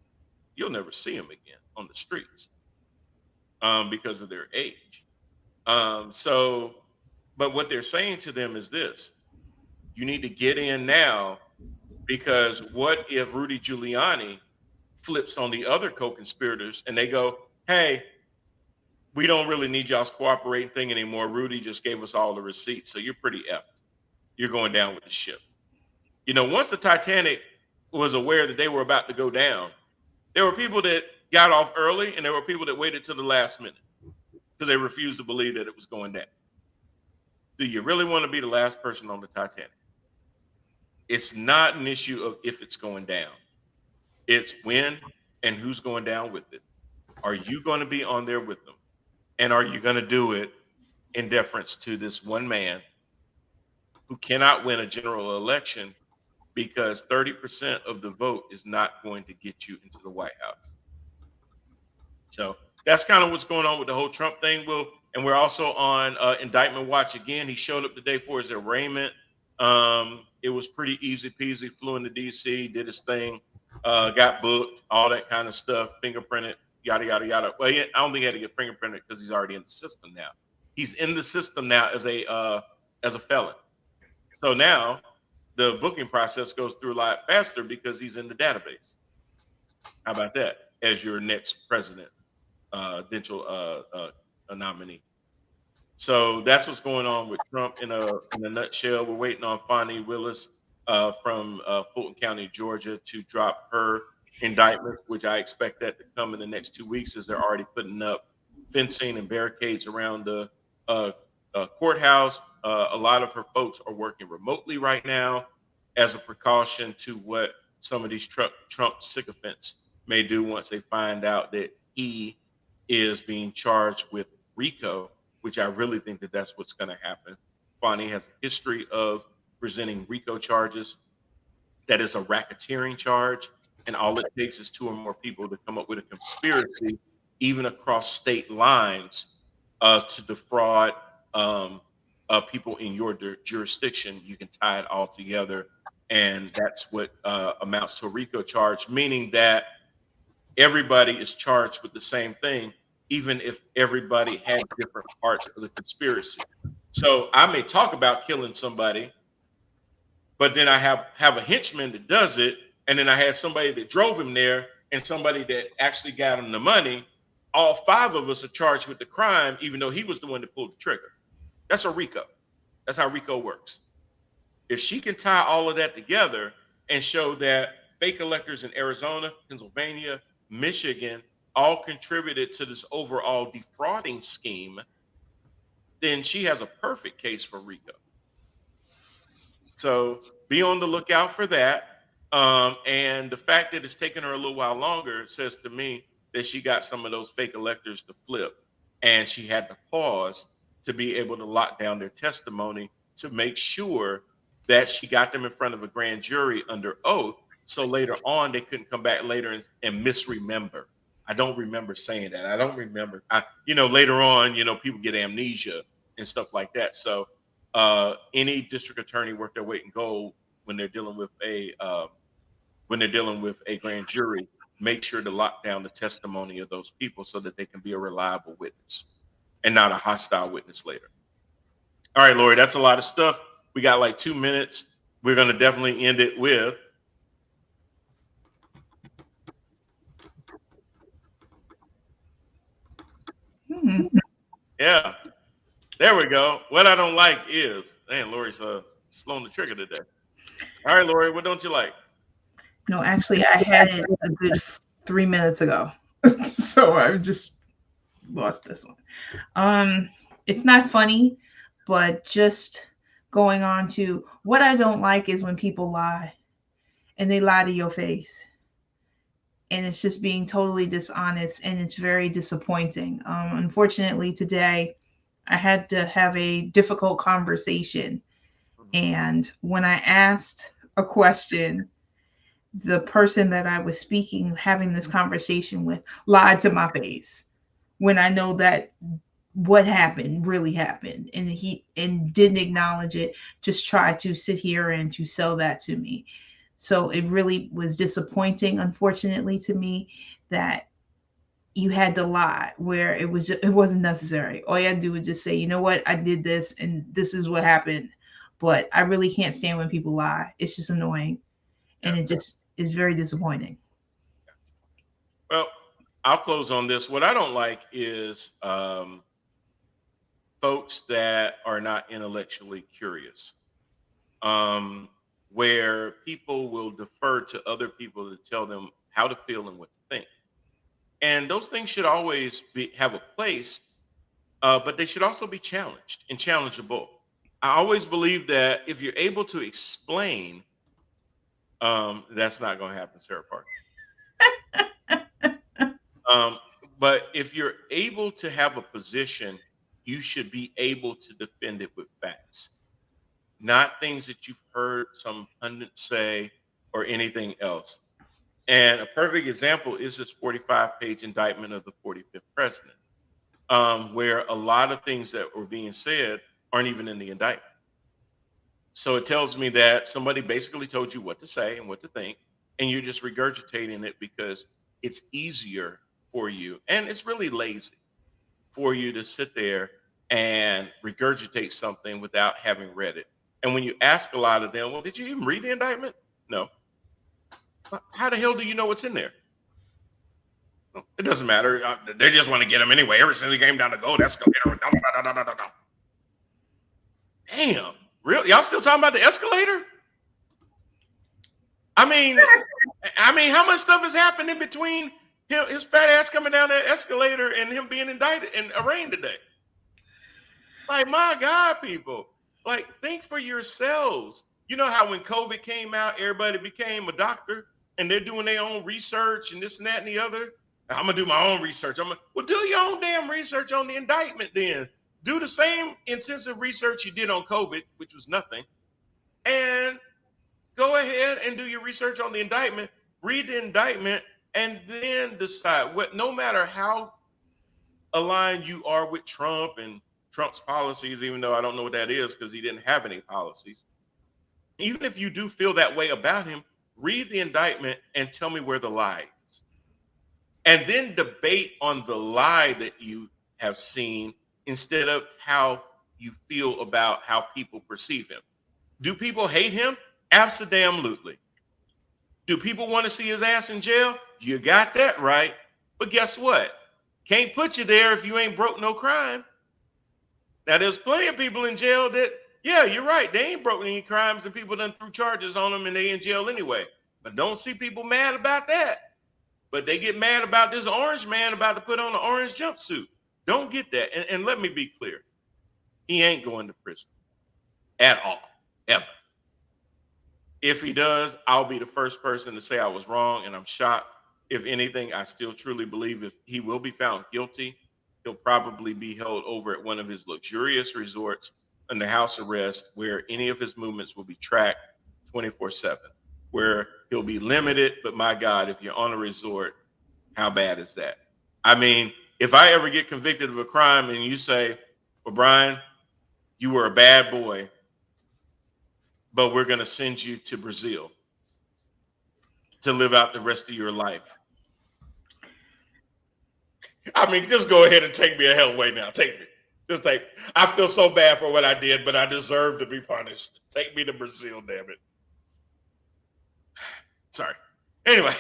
you'll never see him again on the streets because of their age. But what they're saying to them is this: you need to get in now, because what if Rudy Giuliani flips on the other co-conspirators and they go, hey, we don't really need y'all's cooperating thing anymore. Rudy just gave us all the receipts, so you're pretty effed. You're going down with the ship. You know, once the Titanic was aware that they were about to go down, there were people that got off early and there were people that waited till the last minute because they refused to believe that it was going down. Do you really want to be the last person on the Titanic? It's not an issue of if it's going down. It's when and who's going down with it. Are you going to be on there with them? And are you going to do it in deference to this one man who cannot win a general election because 30% of the vote is not going to get you into the White House? So that's kind of what's going on with the whole Trump thing, Will. And we're also on indictment watch again. He showed up today for his arraignment. It was pretty easy peasy, flew into DC, did his thing, got booked, all that kind of stuff, fingerprinted, yada, yada, yada. Well, I don't think he had to get fingerprinted because he's already in the system now. He's in the system now as a felon. So now the booking process goes through a lot faster because he's in the database. How about that? As your next presidential nominee. So that's what's going on with Trump in a nutshell. We're waiting on Fonnie Willis from Fulton County, Georgia, to drop her indictment, which I expect that to come in the next 2 weeks, as they're already putting up fencing and barricades around the courthouse. A lot of her folks are working remotely right now as a precaution to what some of these Trump sycophants may do once they find out that he is being charged with RICO, which I really think that that's what's going to happen. Fonnie has a history of presenting RICO charges. That is a racketeering charge, and all it takes is 2 or more people to come up with a conspiracy, even across state lines, to defraud people in your jurisdiction. You can tie it all together, and that's what amounts to a RICO charge, meaning that everybody is charged with the same thing, even if everybody had different parts of the conspiracy. So I may talk about killing somebody, but then I have a henchman that does it, and then I had somebody that drove him there and somebody that actually got him the money. All 5 of us are charged with the crime, even though he was the one that pulled the trigger. That's a RICO. That's how RICO works. If she can tie all of that together and show that fake electors in Arizona, Pennsylvania, Michigan all contributed to this overall defrauding scheme, then she has a perfect case for RICO. So be on the lookout for that. And the fact that it's taken her a little while longer says to me that she got some of those fake electors to flip, and she had to pause to be able to lock down their testimony to make sure that she got them in front of a grand jury under oath. So later on, they couldn't come back later and misremember. I don't remember saying that. I don't remember. Later on, people get amnesia and stuff like that. So any district attorney worth their weight in gold when they're dealing with a grand jury, make sure to lock down the testimony of those people so that they can be a reliable witness and not a hostile witness later. All right, Lori, that's a lot of stuff. We got like 2 minutes. We're going to definitely end it with yeah. There we go. What I don't like is, man, Lori's slowing the trigger today. All right, Lori, what don't you like? No, actually, I had it a good 3 minutes ago, so I just lost this one. It's not funny, but just going on to what I don't like is when people lie, and they lie to your face, and it's just being totally dishonest, and it's very disappointing. Unfortunately, today I had to have a difficult conversation, and when I asked a question, the person that I was having this conversation with, lied to my face when I know that what happened really happened, and he didn't acknowledge it, just tried to sit here and to sell that to me. So it really was disappointing, unfortunately, to me, that you had to lie where it wasn't necessary. All you had to do was just say, you know what, I did this and this is what happened. But I really can't stand when people lie. It's just annoying, and it just is very disappointing. Well, I'll close on this. What I don't like is folks that are not intellectually curious, where people will defer to other people to tell them how to feel and what to think. And those things should always have a place, but they should also be challenged and challengeable. I always believe that if you're able to explain, that's not going to happen, Sarah Parker. But if you're able to have a position, you should be able to defend it with facts, not things that you've heard some pundit say or anything else. And a perfect example is this 45-page indictment of the 45th president, where a lot of things that were being said aren't even in the indictment. So it tells me that somebody basically told you what to say and what to think, and you're just regurgitating it because it's easier for you, and it's really lazy for you to sit there and regurgitate something without having read it. And when you ask a lot of them, well, did you even read the indictment? No. How the hell do you know what's in there? It doesn't matter. They just want to get him anyway. Ever since he came down to gold escalator. Damn. Really? Y'all still talking about the escalator? I mean, how much stuff has happened in between his fat ass coming down that escalator and him being indicted and arraigned today? Like, my God, people. Like, think for yourselves. You know how when COVID came out, everybody became a doctor and they're doing their own research and this and that and the other? I'm going to do my own research. Well, do your own damn research on the indictment then. Do the same intensive research you did on COVID, which was nothing, and go ahead and do your research on the indictment, read the indictment, and then decide what, no matter how aligned you are with Trump and Trump's policies, even though I don't know what that is because he didn't have any policies. Even if you do feel that way about him, read the indictment and tell me where the lie is. And then debate on the lie that you have seen instead of how you feel about how people perceive him. Do people hate him? Absolutely. Do people want to see his ass in jail? You got that right. But guess what? Can't put you there if you ain't broke no crime. Now, there's plenty of people in jail that, yeah, you're right. They ain't broke any crimes and people done threw charges on them and they in jail anyway. But don't see people mad about that. But they get mad about this orange man about to put on an orange jumpsuit. Don't get that. And let me be clear. He ain't going to prison at all, ever. If he does, I'll be the first person to say I was wrong, and I'm shocked. If anything, I still truly believe if he will be found guilty, he'll probably be held over at one of his luxurious resorts under house arrest where any of his movements will be tracked 24/7, where he'll be limited. But my God, if you're on a resort, how bad is that? I mean, if I ever get convicted of a crime and you say, well, Brian, you were a bad boy, but we're going to send you to Brazil to live out the rest of your life. I mean, just go ahead and take me a hell away now. Take me. Just take. I feel so bad for what I did, but I deserve to be punished. Take me to Brazil, damn it. Sorry. Anyway,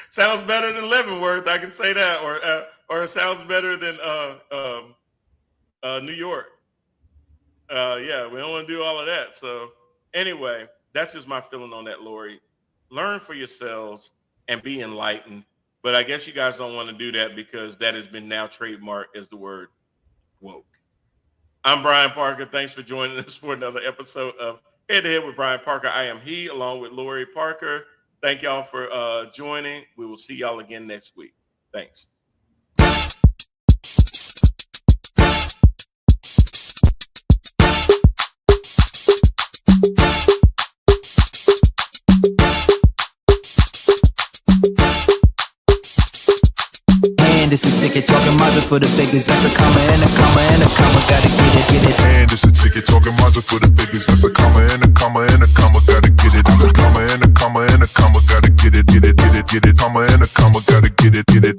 sounds better than Leavenworth. I can say that, or it sounds better than New York. Yeah, we don't want to do all of that. So anyway, that's just my feeling on that, Lori. Learn for yourselves and be enlightened. But I guess you guys don't want to do that because that has been now trademarked as the word woke. I'm Brian Parker. Thanks for joining us for another episode of Head to Head with Brian Parker. I am he, along with Lori Parker. Thank y'all for joining. We will see y'all again next week. Thanks. And it's a ticket talking Mazda for the biggest. That's a comma and a comma and a comma. Gotta get it. And it's a ticket talking Mazda for the biggest. That's a comma and a comma and a comma. Gotta get it. I'm a comma and a comma and a comma. Gotta get it. Comma and a comma. Gotta get it.